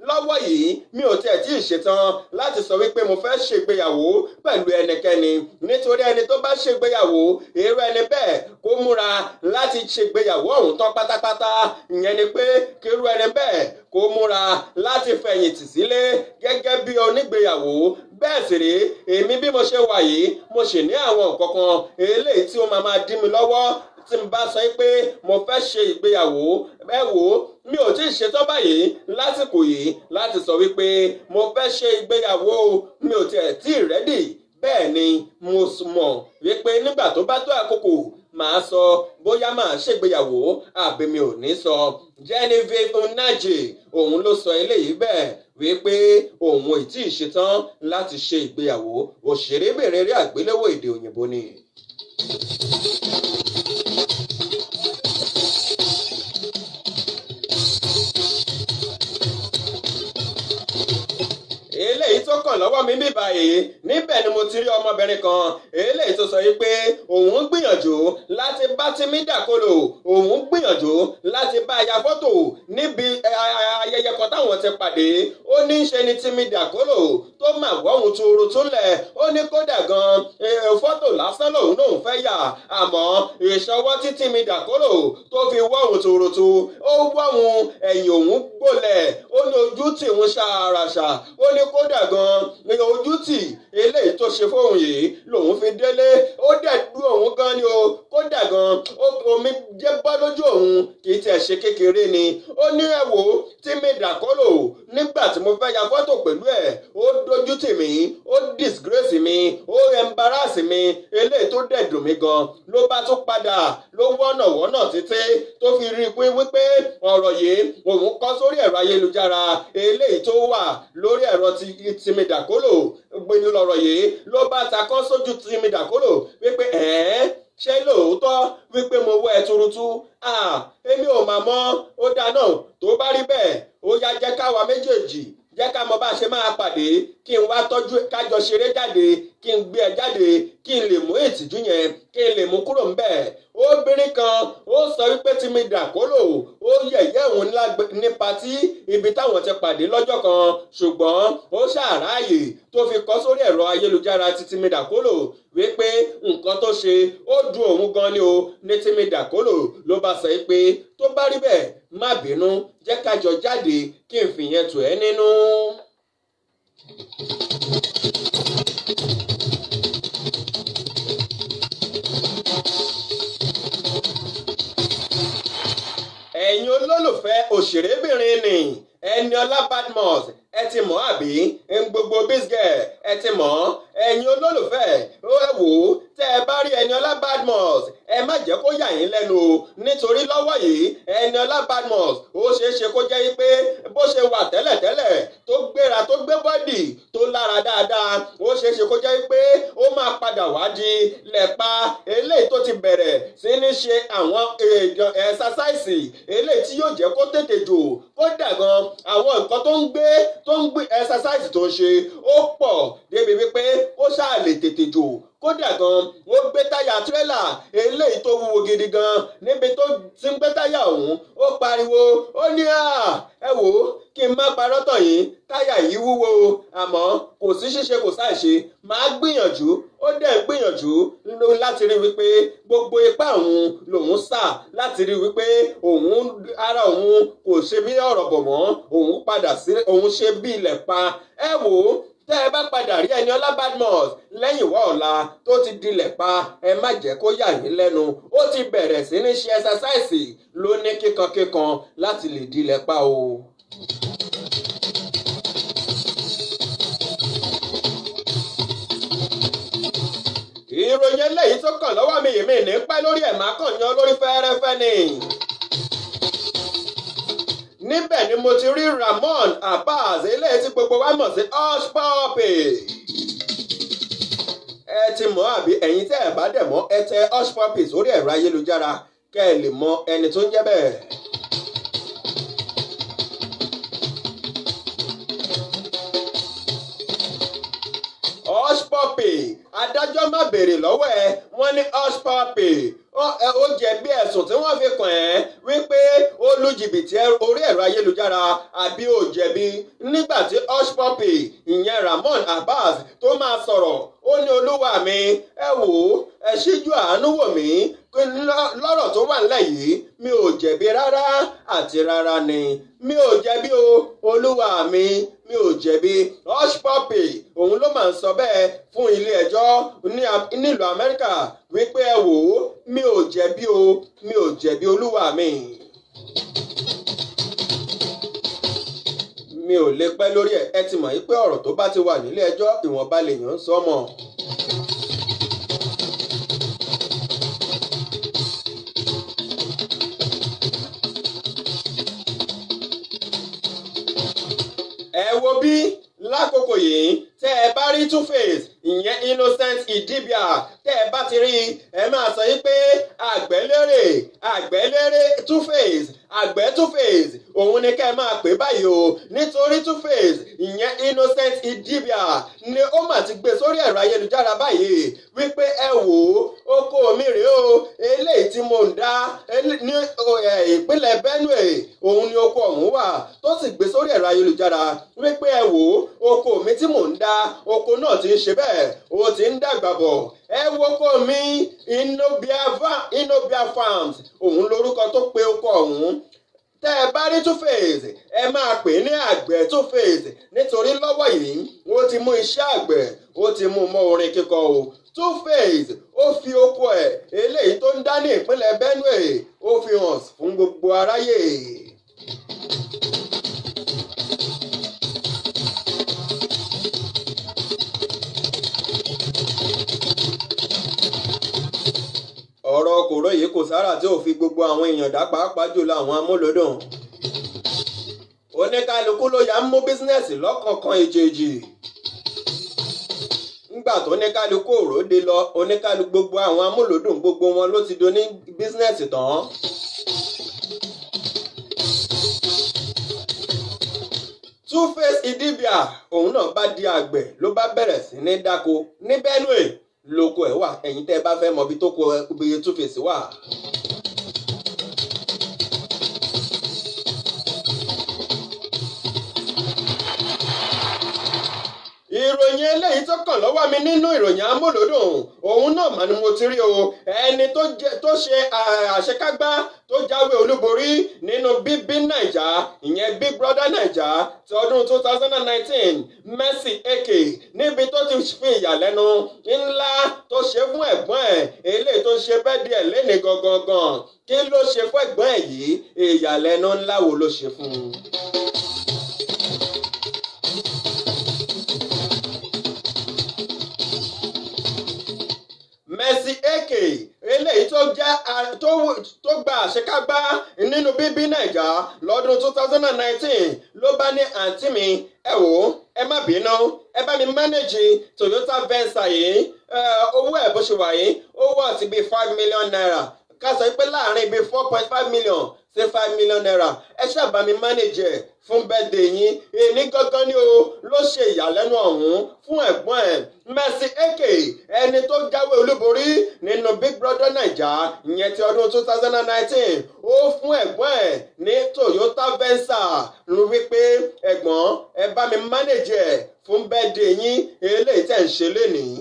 [SPEAKER 3] lọ́wọ́ yìí mi ò tiẹ̀ tí ì ṣetán láti sọ wípé mo fẹ́ ṣègbéyàwó pẹ̀lú ẹnikẹ́ni nítorí ẹni tó bá ṣègbéyàwó irú ẹni bẹ́ẹ̀ kó múra láti ṣègbéyàwó ọ̀hún tán pátápátá ìyẹn ni pé kí irú ẹni bẹ́ẹ̀ kó múra láti fẹ̀yìntì sílé gẹ́gẹ́ bí onígbéyàwó bẹ́ẹ̀ sì rí èmi bí mo ṣe wà yìí mo sì ní àwọn nǹkan kan eléyìí tí ó máa dí mi lọ́wọ́ tí n bá sọ pé mo fẹ́ ṣe ìgbéyàwó ẹ wò mi ò tí ì ṣetán báyìí lásìkò yìí láti sọ wípé mo fẹ́ ṣe ìgbéyàwó mi ò tiẹ̀ tí ì rẹ́dì bẹ́ẹ̀ ni mo mọ̀ wípé nígbà tó bá tó àkókò màá sọ bóyá màá ṣègbéyàwó àbí mi ò ní sọ. Genevieve Nnaji òun ló sọ eléyìí bẹ́ẹ̀ wípé òun ò tí ì ṣetán láti ṣe ìgbéyàwó òṣèrébìnrin eré àgbéléwò èdè òyìnbó ni. Eléyìí tó kàn lọ́wọ́ mi bí báyìí níbẹ̀ ni mo ti rí ọmọbìnrin kan eléyìí tó sọ yìí pé òun gbìyànjú láti bá Timi Dakolo òun gbìyànjú láti bá ya fọ́tò níbi ayẹyẹ kan táwọn ti pàdé ó ní ṣe ni Timi Dakolo tó máa wọ́ òun tuuru túnlẹ̀ ó ní kódà gan fọ́tò lásán lòun náà fẹ́ yà àmọ́ ìṣọwọ́ tí Timi Dakolo tó fi wọ́ òun tuuru tú ó wọ́ òun ẹ̀yìn òun gbólẹ̀ ó ní ojú tí òun ṣàràṣà ó ní kódà gan ojú tì eléyìí tó ṣe fóun yìí lòun fi délé ó dẹ̀ dú òun gan ni o kódà gan omi jẹ́ bọ́ lójú òun kì í tiẹ̀ ṣe kékeré ni ó ní ẹ wò Timi Dakolo nígbà tí mo fẹ́ ya fọ́tò pẹ̀lú ẹ̀ ó dojú tì mí ó disgrace mi ó embarrass mi eléyìí tó dẹ̀ dùn mí gan ló bá tún padà ló wọ́nà títí tó fi rí i pé wípé ọ̀rọ̀ yìí òun kọ sórí ẹ̀rọ ayélujára eléyìí tó wà lórí ẹ̀rọ ti Timi Dakolo gbẹ̀lú lọ́rọ̀ yìí ló bá takọ́ sójú Timi Dakolo wípé ṣé lóòótọ́ wípé mo wọ ẹ tuurutu èmi ò mà mọ̀ ó dáná tó bá rí bẹ́ẹ̀ ó yá jẹ́ káwa méjèèjì jẹ́ ká mọ bá a ṣe máa pàdé kí n wá tọ́jú kájọ ṣeré jáde kí n gbé ẹ jáde kí n lè mú ìtìjú yẹn kí n lè mú kúrò ńbẹ̀. Obìnrin kan ó sọ wípé Timi Dakolo ó yẹ̀yẹ́ òun ní patí ibi táwọn ti pàdé lọ́jọ́ kan ṣùgbọ́n ó ṣàráàyè tó fi kọ sórí ẹ̀rọ ayélujára ti Timi Dakolo wípé nǹkan tó ṣe ó dùn òun gan ni o ní Timi Dakolo ló bá sọ pé tó bá rí bẹ́ẹ̀ má bínú jẹ́ kájọ jáde kí n fìyẹn tù ẹ́ nínú. òṣèrébìnrin ni Ẹniọlá Badmus ẹ ti mọ̀ àbí gbogbo Bizgirl ẹ ti mọ̀ ẹ̀yin olólùfẹ́ ẹ wò ó tẹ́ ẹ bá rí Ẹniọlá Badmus ẹ má jẹ́ kó yà yín lẹ́nu o nítorí lọ́wọ́ yìí Ẹniọlá Badmus ó ṣeé ṣe kó jẹ́ pé bó ṣe wà tẹ́lẹ̀tẹ́lẹ̀ tó gbéra tó gbé bọ́dì tó lára dáadáa ó ṣeé ṣe kó jẹ́ pé ó máa padà wá di lẹ́pa eléyìí tó ti bẹ̀rẹ̀ sí ní ṣe àwọn ẹ̀sásáìsì eléyìí tí yóò jẹ́ kó tètè jò kódà gan àwọn nǹkan tó ń gbé ẹ̀sásáìsì tó ń ṣe ó pọ̀ débi wípé ó ṣáà lè tètè jò kódà gan ó gbé táyà tírélà eléyìí tó wúwo gidi gan níbi tó ti ń gbé táyà ọ̀hún ó pariwo ó ní ẹ wò ó kí n má parọ́ tàn yín táyà yìí wúwo àmọ́ kò sí ṣíṣe kò sáìṣe máa gbìyànjú ó dẹ̀ ń gbìyànjú láti rí wípé gbogbo ipá òun lòun sà láti rí wípé òun ara òun kò ṣe bí ọ̀rọ̀ bọ̀ mọ́ òun padà sí òun ṣe bí ilẹ̀ pa ẹ wò ó tẹ́ ẹ bá padà rí Ẹniọlá Badmus lẹ́yìn wá ọ̀la tó ti dilẹ̀ pa ẹ má jẹ́ kó yà yín lẹ́nu ó ti bẹ̀rẹ̀ sí ní ṣe ẹ̀sásáìsì ló ní kíkankíkan láti lè dilẹ̀ pa o. ìròyìn eléyìí tó kàn lọ́wọ́ mi yìí mi ní pẹ́ lórí ẹ̀ má kàn yan lórí fẹ́rẹ́fẹ́ ni. níbẹ̀ ni mo ti rí Ramon Abbas eléyìí tí gbogbo wa mọ̀ sí Hush Puppy. ẹ ti mọ̀ àbí ẹ̀yin tẹ́ ẹ bá dẹ̀ mọ̀ ẹ tẹ Hush Puppy sórí ẹ̀rọ ayélujára kẹ́ ẹ lè mọ ẹni tó ń jẹ́ bẹ́ẹ̀. Hush Puppy adájọ́ má béèrè lọ́wọ́ ẹ wọ́n ní Hush Puppy ó jẹ̀bi ẹ̀sùn tí wọ́n fi kàn ẹ́ wípé ó lu jìbìtì orí ẹ̀rọ ayélujára àbí ó jẹ̀bi nígbà tí Hush Puppy ìyẹn Ramon Abbas tó máa sọ̀rọ̀ ó ní olúwa mi ẹ wò ó ẹ ṣíjú àánú wò mí lọ́rọ̀ tó wà nílẹ̀ yìí mi ò jẹ̀bi rárá àti rárá ni mi ò jẹ̀bi o olúwa mi mi ò jẹ̀bi Hush Puppy òun ló máa ń sọ bẹ́ẹ̀ fún ilé ẹjọ́ nílùú Amẹ́ríkà wípé ẹ wò ó mi ò jẹ̀bi o mi ò jẹ̀bi olúwa mi. mi ò lè pẹ́ lórí ẹ̀ ẹ ti mọ̀ pé ọ̀rọ̀ tó bá ti wà nílé ẹjọ́ ìwọ̀nba lèèyàn ń sọ mọ́. ẹ wo bí lákòókò yìí tẹ́ ẹ bá rí Two-Face ìyẹn Innocent Idibia tẹ́ ẹ bá ti rí ẹ máa sọ yí pé àgbẹ̀lérè Two-Face àgbẹ̀ Two-Face òun ni ká ẹ máa pè báyìí o nítorí Two-Face ìyẹn Innocent Idibia ni ó mà ti gbé sórí ẹ̀rọ ayélujára báyìí wípé ẹ wò ó oko mi rèé o eléyìí tí mo ń dá ní ìpínlẹ̀ Benue òun ni oko ọ̀hún wà tó sì gbé sórí ẹ̀rọ ayélujára wípé ẹ wò ó oko mi tí mò ń dá oko náà ti ń ṣe bẹ́ẹ̀ ó ti ń dàgbà bọ̀ ẹ wo oko mi Inobia Farms òun lórúkọ tó pe oko ọ̀hún tẹ́ ẹ bá rí Two-Face ẹ máa pè ní àgbẹ̀ Two-Face nítorí lọ́wọ́ yìí ó ti mú iṣẹ́ àgbẹ̀ ó ti mú mọ́ orin kíkọ o Two-Face ó fi oko ẹ̀ eléyìí tó ń dá ní ìpínlẹ̀ Benue ó fi hàn fún gbogbo aráyé. ọ̀rọ̀ kòró yìí kò sára tí ò fi gbogbo àwọn èèyàn dá pàápàá jùlọ àwọn amúlòdùn. oníkálukú ló yà ń mú bísínẹ́sì lọ́kọ̀ọ̀kan èjèèjì. ńgbà tó oníkálukú òròde lọ oníkálukú gbogbo àwọn amúlòdùn gbogbo wọn ló ti do ní bísínẹ́sì tán. Two-Face Idibia òun náà bá di àgbẹ̀ ló bá bẹ̀rẹ̀ sí ní dáko ní Benue lóko ẹ̀ wà ẹ̀yin tẹ́ ẹ bá fẹ́ mọ ibi tó kó ibi Two-Face wà. ìròyìn eléyìí tó kàn lọ́wọ́ mi nínú ìròyìn amúlòdùn òun náà mà ni mo ti rí o ẹni tó ṣe àṣekágbá tó jáwé olúborí nínú bíbí Naija ìyẹn Big Brother Naija ti ọdún 2019 Mercy Eke níbi tó ti fi ìyàlẹ́nu ńlá tó ṣe fún ẹ̀gbọ́n ẹ̀ eléyìí tó ṣe bẹ́ẹ̀ díẹ̀ lẹ́ni gangan kí ló ṣe fún ẹ̀gbọ́n ẹ̀ yìí ìyàlẹ́nu ńlá wo ló ṣe fún un. Mercy Eke eléyìí tó gba àṣekágbá nínú bíbí Naija lọ́dún 2019 ló bá ní àǹtí mi ẹ wò ó ẹ má bínú ẹ bá mi mánéjì Toyota Venza yìí owó ẹ̀ bó ṣe wà yìí ó wọ̀ sí bíi 5 million naira ká sọ pé láàrin bíi 4.5 million sí 5 million naira ẹ ṣàbá mi mánéjì ẹ̀ fún bẹ́ẹ̀dẹ̀ yín èmi gangan ni o ló ṣe ìyàlẹ́nu ọ̀hún fún ẹ̀gbọ́n ẹ̀ Mercy Eke ẹni tó jáwé olúborí nínú Big Brother Naija ìyẹn ti ọdún 2019 ó fún ẹ̀gbọ́n ẹ̀ ní Toyota Venza ló wípé ẹ̀gbọ́n ẹ bá mi mánéjì ẹ̀ fún bẹ́ẹ̀dẹ̀ yín eléyìí tẹ̀ ń ṣe lénìí.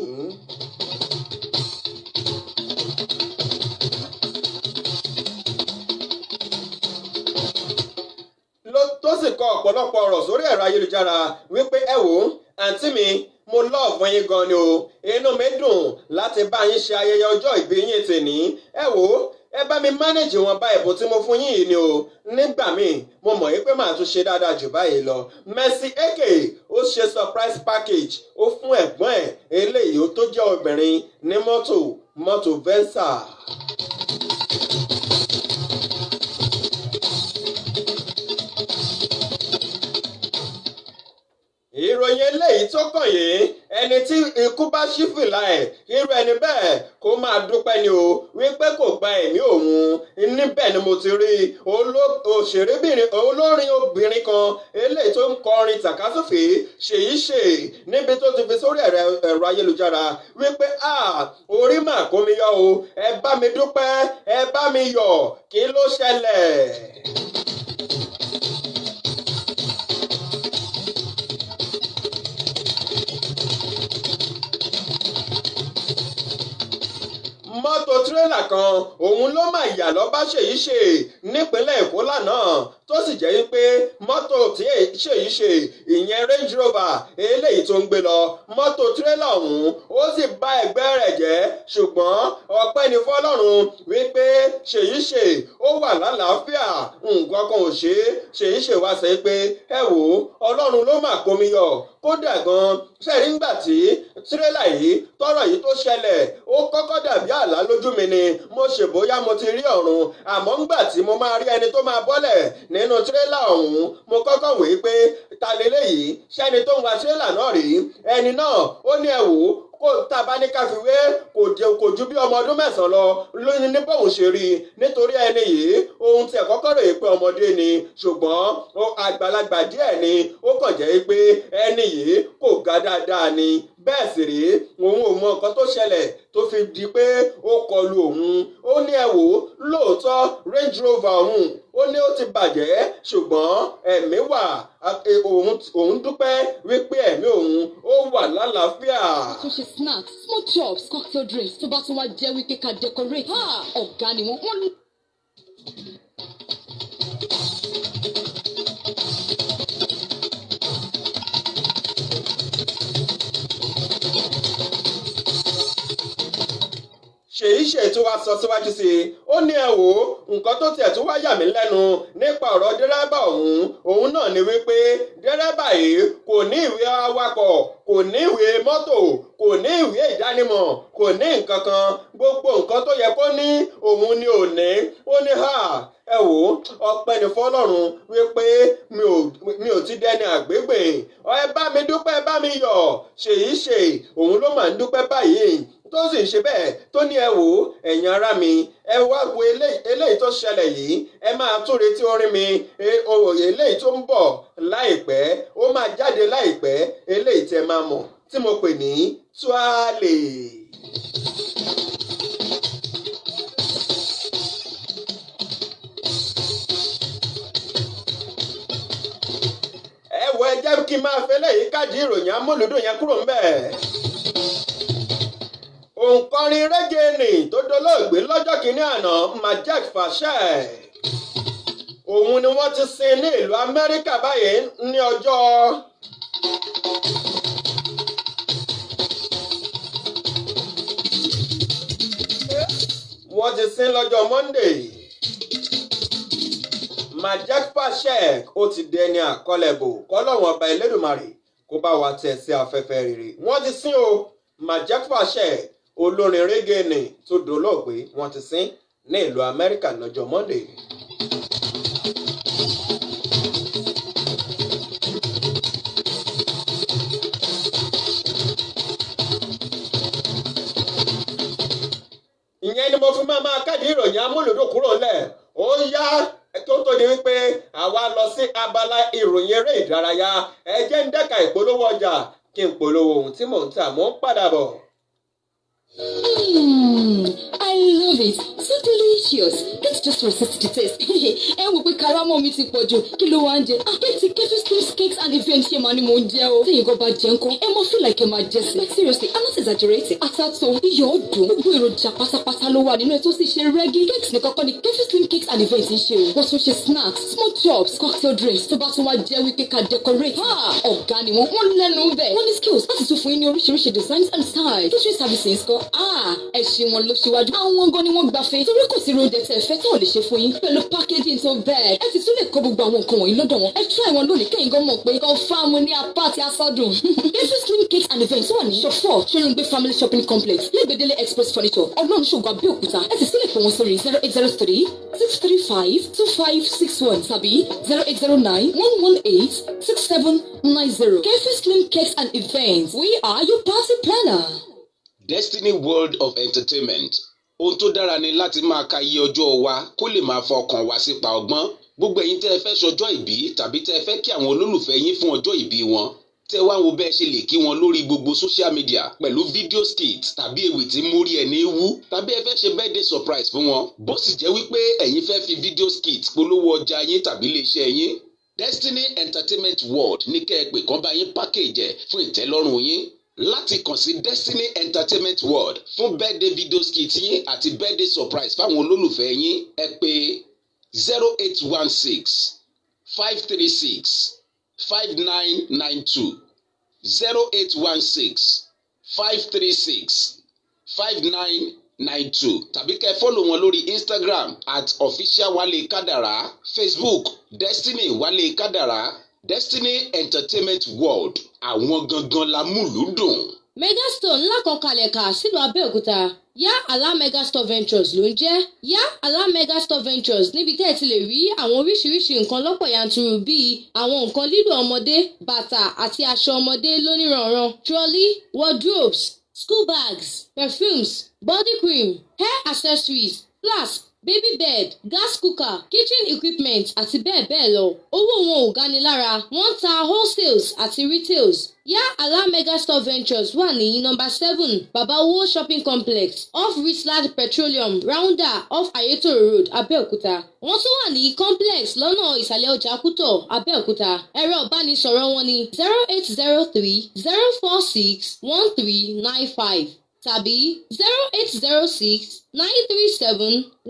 [SPEAKER 3] tó sì kọ ọ̀pọ̀lọpọ̀ ọ̀rọ̀ sórí ẹ̀rọ ayélujára wípé ẹ wò ó àǹtí mi mo lọ́ọ̀fù yín gan ni o inú mi dùn láti bá yín ṣe ayẹyẹ ọjọ́ ìbí yín tèní ẹ wò ó ẹ bá mi mánéjì wọn bá ẹ̀bùn tí mo fún yín yìí ni o nígbà míì mo mọ̀ yín pé màá tún ṣe dáadáa jù báyìí lọ. Mercy Eke ó ṣe surprise package ó fún ẹ̀gbọ́n ẹ̀ eléyìí tó jẹ́ obìnrin ní mọ́tò Venza. ìròyìn eléyìí tó kàn yìí ẹni tí ikú bá ṣí fìlà ẹ̀ irú ẹni bẹ́ẹ̀ kó máa dúpẹ́ ni o wípé kò gba ẹ̀mí òun níbẹ̀ ni mo ti rí olórin obìnrin kan eléyìí tó ń kọrin tàkásùfé Ṣèyíṣe níbi tó ti fi sórí ẹ̀rọ ayélujára wípé orí mà kó mi yọ o ẹ bá mi dúpẹ́ ẹ bá mi yọ̀ kí ló ṣẹlẹ̀. mọ́tò tírélà kan òun ló máa yà lọ bá Ṣèyíṣe nípínlẹ̀ Èkó lánàá tó sì jẹ́ wípé mọ́tò tí Ṣèyíṣe ìyẹn Range Rover eléyìí tó ń gbé lọ mọ́tò tírélà ọ̀hún ó sì bà ẹ̀gbẹ́ rẹ̀ jẹ́ ṣùgbọ́n ọpẹ́ ni fọ́lọ́run wípé Ṣèyíṣe ó wà lálàáfíà nǹkan kan ò ṣe é Ṣèyíṣe wá sọ pé ẹ wò ó Ọlọ́run ló mà kó mi yọ kódà gan sẹ́rí ńgbà tí tírélà yìí tọ́rọ̀ yìí tó ṣẹlẹ̀ ó kọ́kọ́ dàbí àlá lójú mi ni mo ṣe bóyá mo ti rí ọ̀run àmọ́ ńgbà tí mo máa rí ẹni tó máa bọ́lẹ̀ nínú tírélà ọ̀hún mo kọ́kọ́ wòó pé ta leléyìí ṣẹ́ni tó ń wa tírélà náà rí ẹni náà ó ní ẹ wò ó kó tá a bá ní ká fi wé kò ju bí ọmọ ọdún 9 lọ lóyún ní bóun ṣe rí nítorí ẹni yìí ohun tí ẹ kọ́kọ́ rò pé ọmọdé ni ṣùgbọ́n àgbàlagbà díẹ̀ ni ó kàn jẹ́ pé ẹni yìí kò ga dáadáa ni bẹ́ẹ̀ sì rí òun ò mọ nǹkan tó ṣẹlẹ̀ tó fi di pé ó kọlu òun ó ní ẹ wò lóòótọ́ Range Rover òun ó ní ó ti bàjẹ́ ṣùgbọ́n ẹ̀mí wà òun dúpẹ́ wípé ẹ̀mí òun ó wà lálàáfíà.
[SPEAKER 4] àtúnṣe snacks small chops cocktail drinks tó bá tún wá jẹ́ wípé ká decorate ọ̀gá ni wọ́n ní.
[SPEAKER 3] Ṣèyíṣe tó wá sọ síwájú sí i ó ní ẹ wò ó nǹkan tó tiẹ̀ tún wá yà mí lẹ́nu nípa ọ̀rọ̀ dẹ́rẹ́bà òun náà ni wípé dẹ́rẹ́bà yìí kò ní ìwé awakọ̀ kò ní ìwé mọ́tò kò ní ìwé ìdánimọ̀ kò ní nǹkan kan gbogbo nǹkan tó yẹ kó ní òun ni ò ní ó ní ẹ wò ó ọpẹ́ ní fọ́lọ́run wípé mi ò ti dẹni àgbégbè ẹ bá mi dúpẹ́ ẹ bá mi yọ̀ Ṣèyíṣe òun ló máa ń dúpẹ́ báyìí tó sì ń ṣe bẹ́ẹ̀ tó ní ẹ wò ó ẹ̀yin ará mi ẹ wá wo eléyìí tó ṣẹlẹ̀ yìí ẹ máa tún retí orin mi eléyìí tó ń bọ̀ láìpẹ́ ó máa jáde láìpẹ́ eléyìí tẹ́ máa mọ̀ tí mo pè ní Tuale. ẹ jẹ́ kí n máa fẹ́ lẹ́yìn káàdì ìròyìn amúlùdùn yẹn kúrò ńbẹ̀. òǹkọrin rẹ́gẹ́nì tó dolóògbé lọ́jọ́ kìíní àná Majek Fashek òun ni wọ́n ti sin ní ìlú Amẹ́ríkà báyìí ní ọjọ́ wọ́n ti sin lọ́jọ́ Monday. Majek Fashek ó ti dẹni àkọlẹ̀bò kọ́lọ́wọ́n ọba Elédùmarè kó bá wa tẹ̀ sí afẹ́fẹ́ rere. wọ́n ti sin o Majek Fashek olórin rẹ́gẹ́nì tó dolóògbé wọ́n ti sin ní ìlú Amẹ́ríkà lọ́jọ́ Monday. ìyẹn ni mo fi máa káàdì ìròyìn amúlùdùn kúrò ńlẹ̀ ó yá tó di wípé àwa lọ sí abala ìròyìn eré ìdárayá ẹ jẹ́ ń dẹ́ka ìpolówó ọjà kí n polówó ohun tí mò ń tà mò ń padà bọ̀.
[SPEAKER 4] I love it. So delicious. Let's just resist the taste. Ẹ wò pé karamọ́ mi ti pọ̀ jù. Kí ló wá ń jẹ? Kẹ́tì Kefis Creams Cakes and Events ṣe máa ní mò ń jẹ o. Tí ìgò bá jẹ nǹkan, ẹ mọ̀ feel like ẹ máa jẹ sí. Like seriously, I'm not exaggerating. Àtàtò iyọ̀ ọdún. Gbogbo èròjà pátápátá ló wà nínú ẹ̀ tó sì ṣe rẹ́gí. Cakes nìkan kọ́ ni Kefis Creams Cakes and Events ń ṣe o. Wọ́n tún ṣe snacks, small chops, cocktail drinks tó bá tún wá jẹ́ wípé ká decorate. Ọ̀gá ni wọ́n lẹ́nu bẹ̀. Wọ́n ní skills láti tún fún yín ní oríṣiríṣi designs and styles. Catering services kọ́. Ẹ̀sìn wọn ló ṣíwájú. Àwọn gan ni wọ́n gbafẹ́. Torí kò sí oúnjẹ tẹ̀ fẹ́ tó lè ṣe fún yín. Pẹ̀lú packaging tó bẹ́ẹ̀. Ẹ sì tún lè kó gbogbo àwọn nǹkan wọ̀nyí lọ́dọ̀ wọn. Ẹ try wọn lónìí kẹ́yìn gan mọ̀ pé confirm ní apá àti asọ́dún. Kefis Creams Cakes and Events wà ní Shop 4 Ṣẹ́rìngbé Family Shopping Complex Lẹ́gbẹ̀dẹ́lẹ̀ Express Furniture Ọlọ́run ṣògo Abẹ́òkúta. Ẹ sì sílẹ̀ pé wọ́n sórí 0803-635-2561 tàbí 0809-118-6790. Kefis Creams Cakes and Events. We are your party planner.
[SPEAKER 5] Destiny World of Entertainment. Ohun tó dára ni láti máa ka iye ọjọ́ wa kó lè máa fa ọkàn wa sípa ọgbọ́n. Gbogbo ẹ̀yin tẹ́ ẹ fẹ́ ṣọjọ́ ìbí tàbí tẹ́ ẹ fẹ́ kí àwọn olólùfẹ́ yín fún ọjọ́ ìbí wọn. Tẹ́ wá wo bẹ́ẹ̀ ṣe lè kí wọn lórí gbogbo social media pẹ̀lú video skit tàbí ewì tí mórí ẹni wú tàbí ẹ fẹ́ ṣe birthday surprise fún wọn. Bó sì jẹ́ wípé ẹ̀yin fẹ́ fi video skit polówó ọjà yín tàbí iléeṣẹ́ yín. Destiny Entertainment World ní kẹ́ ẹ pè kán bá yín package ẹ̀ fún ìtẹ́lọ́rùn yín. Láti kàn sí Destiny Entertainment World fún birthday video skit yín àti birthday surprise fáwọn olólùfẹ́ yín ẹ pè 0816-536-5992 0816-536-5992 tàbí kẹ́ follow wọn lórí Instagram @officialwalekadara, Facebook Destiny Wale Kadara, Destiny Entertainment World àwọn gangan la múlùúdùn.
[SPEAKER 6] Megastore ńlá kan kalẹ̀ kà sílùú Abẹ́òkúta Yá Àlá Megastore Ventures ló ń jẹ́. Yá Àlá Megastore Ventures níbi tẹ́ ẹ ti lè rí àwọn oríṣiríṣi nǹkan lọ́pọ̀ yanturu bíi àwọn nǹkan lílò ọmọdé, bàtà àti aṣọ ọmọdé lóníranran, trolley, wardrobes, school bags, perfumes, body cream, hair accessories, flask, baby bed, gas cooker, kitchen equipment àti bẹ́ẹ̀ bẹ́ẹ̀ lọ. Owó wọn ò gani lára, wọ́n ń ta wholesales àti retails. Yá Àlá Megastore Ventures wà ní number 7 Babawo Shopping Complex off Richland Petroleum Rounder off Ayetoro Road Abẹ́òkúta. Wọ́n tún wà ní complex lọ́nà ìsàlẹ̀ ọjà Kútọ̀ Abẹ́òkúta. Ẹ̀rọ ìbánisọ̀rọ̀ wọn ni 0803-046-1395 tàbí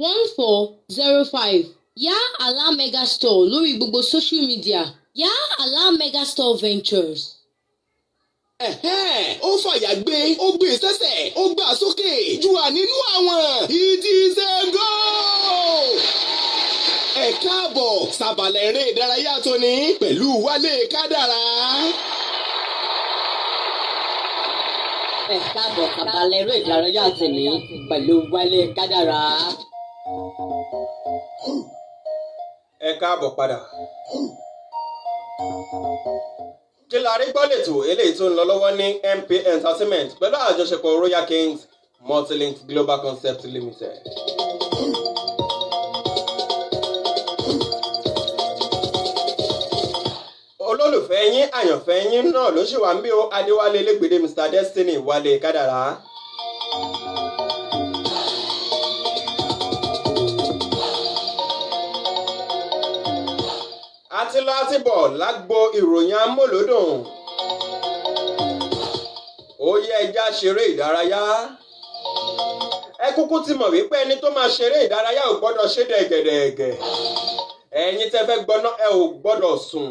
[SPEAKER 6] 0806-937-1405. Yá Àlá Megastore lórí gbogbo social media. Yá Àlá Megastore Ventures.
[SPEAKER 2] Ó fàyà gbé, ó gbé sẹ́sẹ̀, ó gbà sókè, jù à nínú àwọn. It is a goal! Ẹ káàbọ̀ sábàlẹ̀ eré ìdárayá tóní pẹ̀lú Wálé Kádàrá.
[SPEAKER 7] Ẹ káàbọ̀ sábàlẹ̀ eré ìdárayá tóní pẹ̀lú Wálé Kádàrá.
[SPEAKER 3] Ẹ káàbọ̀ padà. Kí la rí gbọ́ lẹ́tọ̀ eléyìí tó ń lọ lọ́wọ́ ní MP Entertainment pẹ̀lú àjọṣepọ̀ Royal Kings Multilink Global Concept Limited. Olólùfẹ́ yín àyànfẹ́ yín náà ló ṣì wà ń bí o Adéwálé Elégbèdé Mr Destiny Wálé Kádàrá. àti lọ àti bọ̀ lágbo ìròyìn amúlòdùn. Ó yẹ ẹja ṣeré ìdárayá. Ẹ kúkú ti mọ̀ wípé ẹni tó máa ṣeré ìdárayá ò gbọ́dọ̀ ṣe dẹ̀gẹ̀dẹ̀gẹ̀. Ẹ̀yin tẹ́ fẹ́ gbọ́ná ẹ ò gbọ́dọ̀ sùn.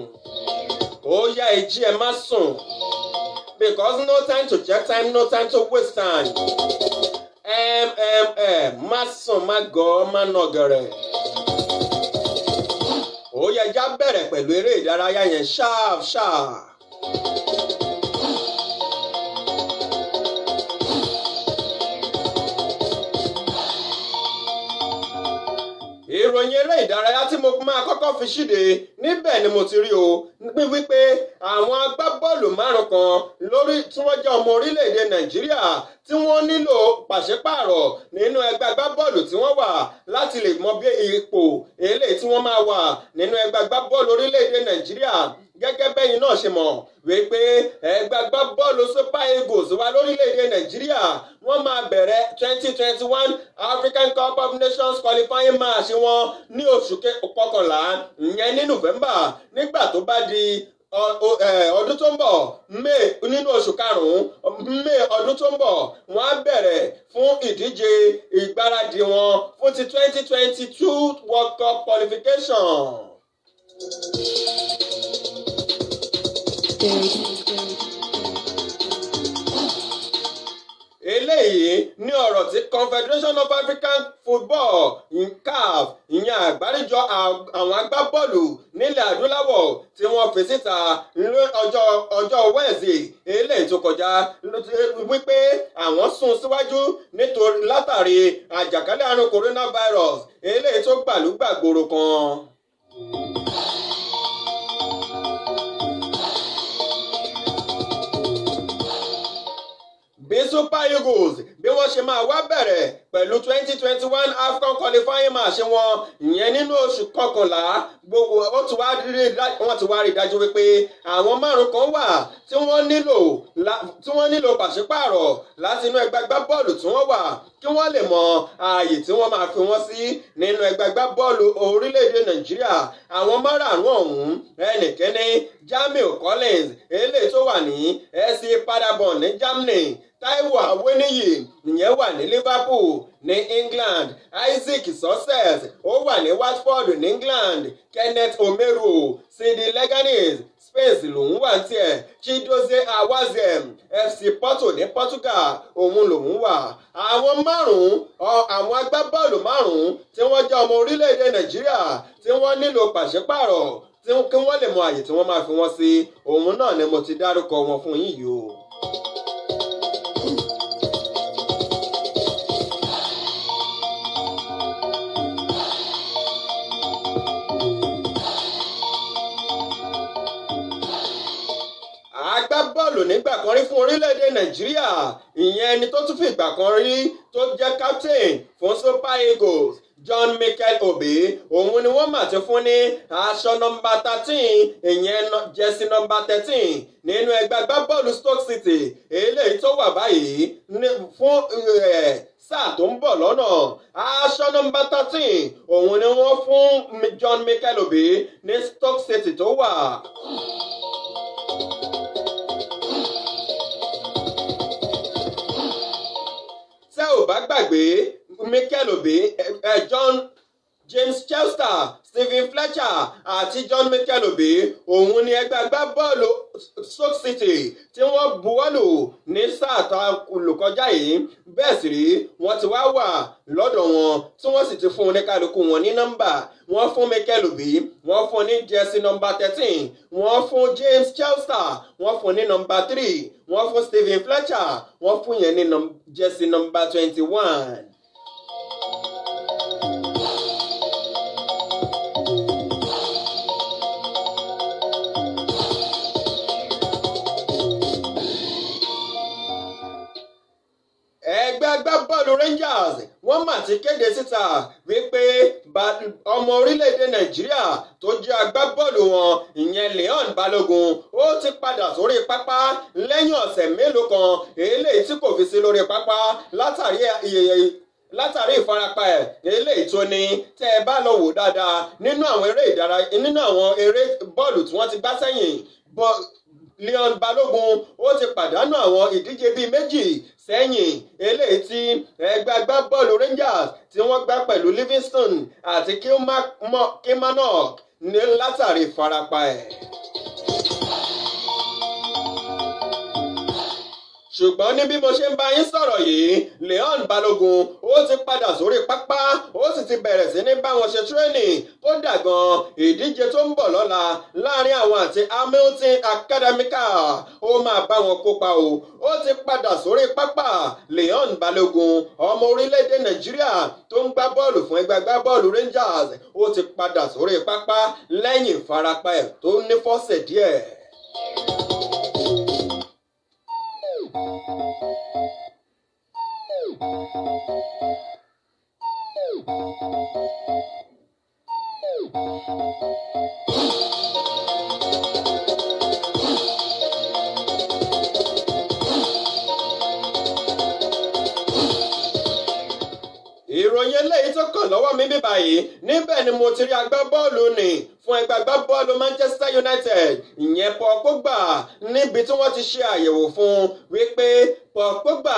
[SPEAKER 3] Ó yá ẹ jí ẹ má sùn. Because no time to check time, no time to waste time. Má sùn má gọ̀ má nọ̀gẹ̀rẹ̀. Ó yẹ já bẹ̀rẹ̀ pẹ̀lú eré ìdárayá yẹn ṣáà. Ìròyìn eré ìdárayá tí mo máa kọ́kọ́ fi ṣíde níbẹ̀ ni mo ti rí o wípé àwọn agbábọ́ọ̀lù márùn kan lórí tí wọ́n jẹ́ ọmọ orílẹ̀-èdè Nàìjíríà tí wọ́n nílò pàṣípààrọ̀ nínú ẹgbẹ́ agbábọ́ọ̀lù tí wọ́n wà láti lè mọ bí ipò eléyìí tí wọ́n máa wà nínú ẹgbẹ́ agbábọ́ọ̀lù orílẹ̀-èdè Nàìjíríà gẹ́gẹ́ bẹ́yìn náà ṣe mọ̀ wípé ẹgbẹ́ agbábọ́ọ̀lù Super Eagles wà lórílẹ̀-èdè Nàìjíríà wọ́n máa bẹ̀rẹ̀ 2021 African Cup of Nations qualifying match wọn ní oṣù kọkànlá ìyẹn ní November nígbà tó bá di ọdún tó ń bọ̀ May nínú oṣù karùn-ún May ọdún tó ń bọ̀ wọ́n á bẹ̀rẹ̀ fún ìdíje ìgbáradì wọn fún ti 2022 World Cup qualification. Eléyìí ní ọ̀rọ̀ tí Confederation of African Football CAF ìyẹn àgbáríjọ àwọn agbábọ́ọ̀lù nílẹ̀ adúláwọ̀ tí wọ́n fi síta ọjọ́ Wednesday eléyìí tó kọjá wípé àwọn sún síwájú nítorí látàrí àjàkálẹ̀ àrùn coronavirus eléyìí tó gbàlúgbàgbòrò kan. Bí Super Eagles bí wọ́n ṣe máa wá bẹ̀rẹ̀ pẹ̀lú 2021 AFCON qualifying match wọn ìyẹn nínú oṣù kọkànlá gbogbo wọ́n ti wá rí dájú wípé àwọn márùn kan wà tí wọ́n nílò pàṣípààrọ̀ láti inú ẹgbẹ́ agbábọ́ọ̀lù tí wọ́n wà kí wọ́n lè mọ ààyè tí wọ́n máa fi wọ́n sí nínú ẹgbẹ́ agbábọ́ọ̀lù orílẹ̀-èdè Nàìjíríà àwọn márààrún ọ̀hún ẹnìkẹ́ni Jamiu Collins eléyìí tó wà ní SC Paderborn ní Germany Taiwo Aweniyi ìyẹn wà ní Liverpool ní England Isaac Success ó wà ní Watford ní England Kenneth Omeru Sidi Leganes Spain lòun wà tiẹ̀ Chidozie Awazem FC Porto ní Portugal òun lòun wà. Àwọn àwọn agbábọ́ọ̀lù márùn-ún tí wọ́n jẹ́ ọmọ orílẹ̀-èdè Nàìjíríà tí wọ́n nílò pàṣípààrọ̀ kí wọ́n lè mọ àyè tí wọ́n máa fi wọ́n sí òun náà ni mo ti dárúkọ wọn fún yín yìí o. Agbábọ́ọ̀lù nígbà kan rí fún orílẹ̀-èdè Nàìjíríà ìyẹn ẹni tó tún fi ìgbà kan rí tó jẹ́ captain fún Super Eagles John Mikel Obi òun ni wọ́n mà ti fún ní aṣọ nọ́mbà 13 ìyẹn jẹ́sí nọ́mbà 13 nínú ẹgbẹ́ agbábọ́ọ̀lù Stoke City eléyìí tó wà báyìí fún sáà tó ń bọ̀ lọ́nà. Aṣọ nọ́mbà 13 òun ni wọ́n fún John Mikel Obi ní Stoke City tó wà. Tẹ́ ò bá gbàgbé Mikel Obi James Chester Stephen Fletcher àti John Mikel Obi òun ni ẹgbẹ́ agbábọ́ọ̀lù Stoke City tí wọ́n buwọ́lù ní sáà tó olùkọjá yìí bẹ́ẹ̀ sì rí wọ́n ti wá wà lọ́dọ̀ wọn tí wọ́n sì ti fún oníkálukú wọn ní nọ́mbà wọ́n fún Mikel Obi wọ́n fún ní jẹ́sí nọ́mbà 13 wọ́n fún James Chester wọ́n fún ní nọ́mbà 3 wọ́n fún Stephen Fletcher wọ́n fún yẹn ní jẹ́sí nọ́mbà 21. Agbábọ́ọ̀lù Rangers wọ́n mà ti kéde síta wípé ọmọ orílẹ̀-èdè Nàìjíríà tó jẹ́ agbábọ́ọ̀lù wọn ìyẹn Leon Balogun ó ti padà sórí pápá lẹ́yìn ọ̀sẹ̀ mélòó kan eléyìí tí kò fi sí lórí pápá látàrí látàrí ìfarapa ẹ̀ eléyìí tó ní tẹ́ ẹ bá lọ wò dáadáa nínú àwọn eré bọ́ọ̀lù tí wọ́n ti gbá sẹ́yìn Leon Balogun ó ti pàdánù àwọn ìdíje bíi méjì sẹ́yìn eléyìí tí ẹgbẹ́ agbábọ́ọ̀lù Rangers tí wọ́n gbá pẹ̀lú Livingston àti Kilmarnock ní látàrí ìfarapa ẹ̀. ṣùgbọ́n ní bí mo ṣe ń bá yín sọ̀rọ̀ yìí Leon Balogun ó ti padà sórí pápá ó sì ti bẹ̀rẹ̀ sí ní bá wọn ṣe training kódà gan ìdíje tó ń bọ̀ lọ́la láàrin àwọn àti Hamilton Academical ó máa bá wọn kópa o ó ti padà sórí pápá Leon Balogun ọmọ orílẹ̀-èdè Nàìjíríà tó ń gbá bọ́ọ̀lù fún ẹgbẹ́ agbábọ́ọ̀lù Rangers ó ti padà sórí pápá lẹ́yìn ìfarapa ẹ̀ tó ní fọ́sẹ̀ díẹ̀. ìròyìn eléyìí tó kàn lọ́wọ́ mi bí báyìí níbẹ̀ ni mo ti rí agbábọ́ọ̀lù nì fún ẹgbẹ́ agbábọ́ọ̀lù Manchester United ìyẹn Paul Pogba níbi tí wọ́n ti ṣe àyẹ̀wò fún wípé Paul Pogba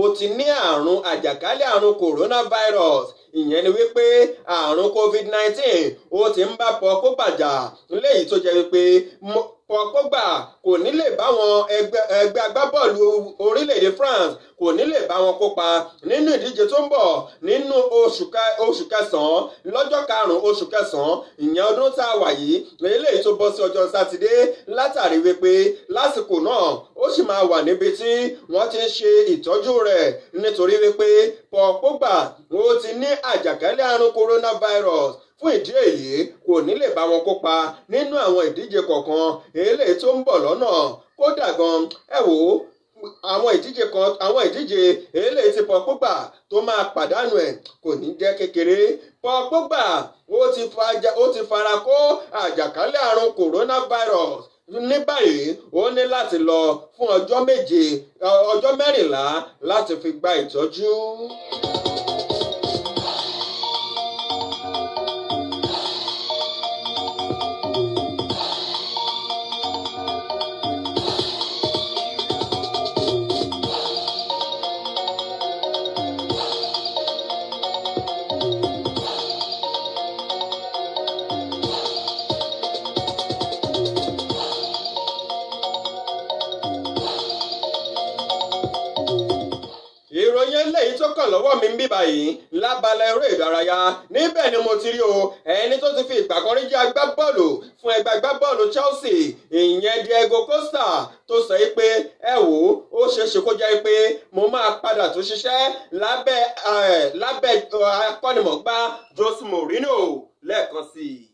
[SPEAKER 3] ó ti ní àrùn àjàkálẹ̀ àrùn coronavirus ìyẹn ni wípé àrùn COVID-19 ó ti ń bá Paul Pogba jà léyìí tó jẹ́ wípé Paul Pogba kò ní lè bá wọn ẹgbẹ́ agbábọ́ọ̀lù orílẹ̀-èdè France kò ní lè bá wọn kópa nínú ìdíje tó ń bọ̀ nínú oṣù kẹsàn-án lọ́jọ́ 5 oṣù kẹsàn-án ìyẹn ọdún tá a wà yìí eléyìí tó bọ́ sí ọjọ́ sátidé látàrí wípé lásìkò náà ó sì máa wà níbi tí wọ́n ti ń ṣe ìtọ́jú rẹ̀ nítorí wípé Paul Pogba ó ti ní àjàkálẹ̀ àrùn coronavirus fún ìdí èyí kò ní lè bá wọn kópa nínú àwọn ìdíje kọ̀ọ̀kan eléyìí tó ń bọ̀ lọ́nà kódà gan ẹ wò ó àwọn ìdíje eléyìí tí Paul Pogba tó máa pàdánù ẹ̀ kò ní jẹ́ kékeré. Paul Pogba ó ti fara kó àjàkálẹ̀ àrùn coronavirus ní báyìí ó ní láti lọ fún ọjọ́ 14 láti fi gba ìtọ́jú. ìròyìn eléyìí tó kàn lọ́wọ́ mi ń bí báyìí lábala eré ìdárayá níbẹ̀ ni mo ti rí o ẹni tó ti fi ìgbà kan rí jẹ́ agbábọ́ọ̀lù fún ẹgbẹ́ agbábọ́ọ̀lù Chelsea ìyẹn Diego Costa tó sọ pé ẹ wò ó ṣeéṣe kó jẹ́ pé mo máa padà tó ṣiṣẹ́ lábẹ́ akọ́nimọ̀ọ́gbá Jose Mourinho lẹ́ẹ̀kan sí i.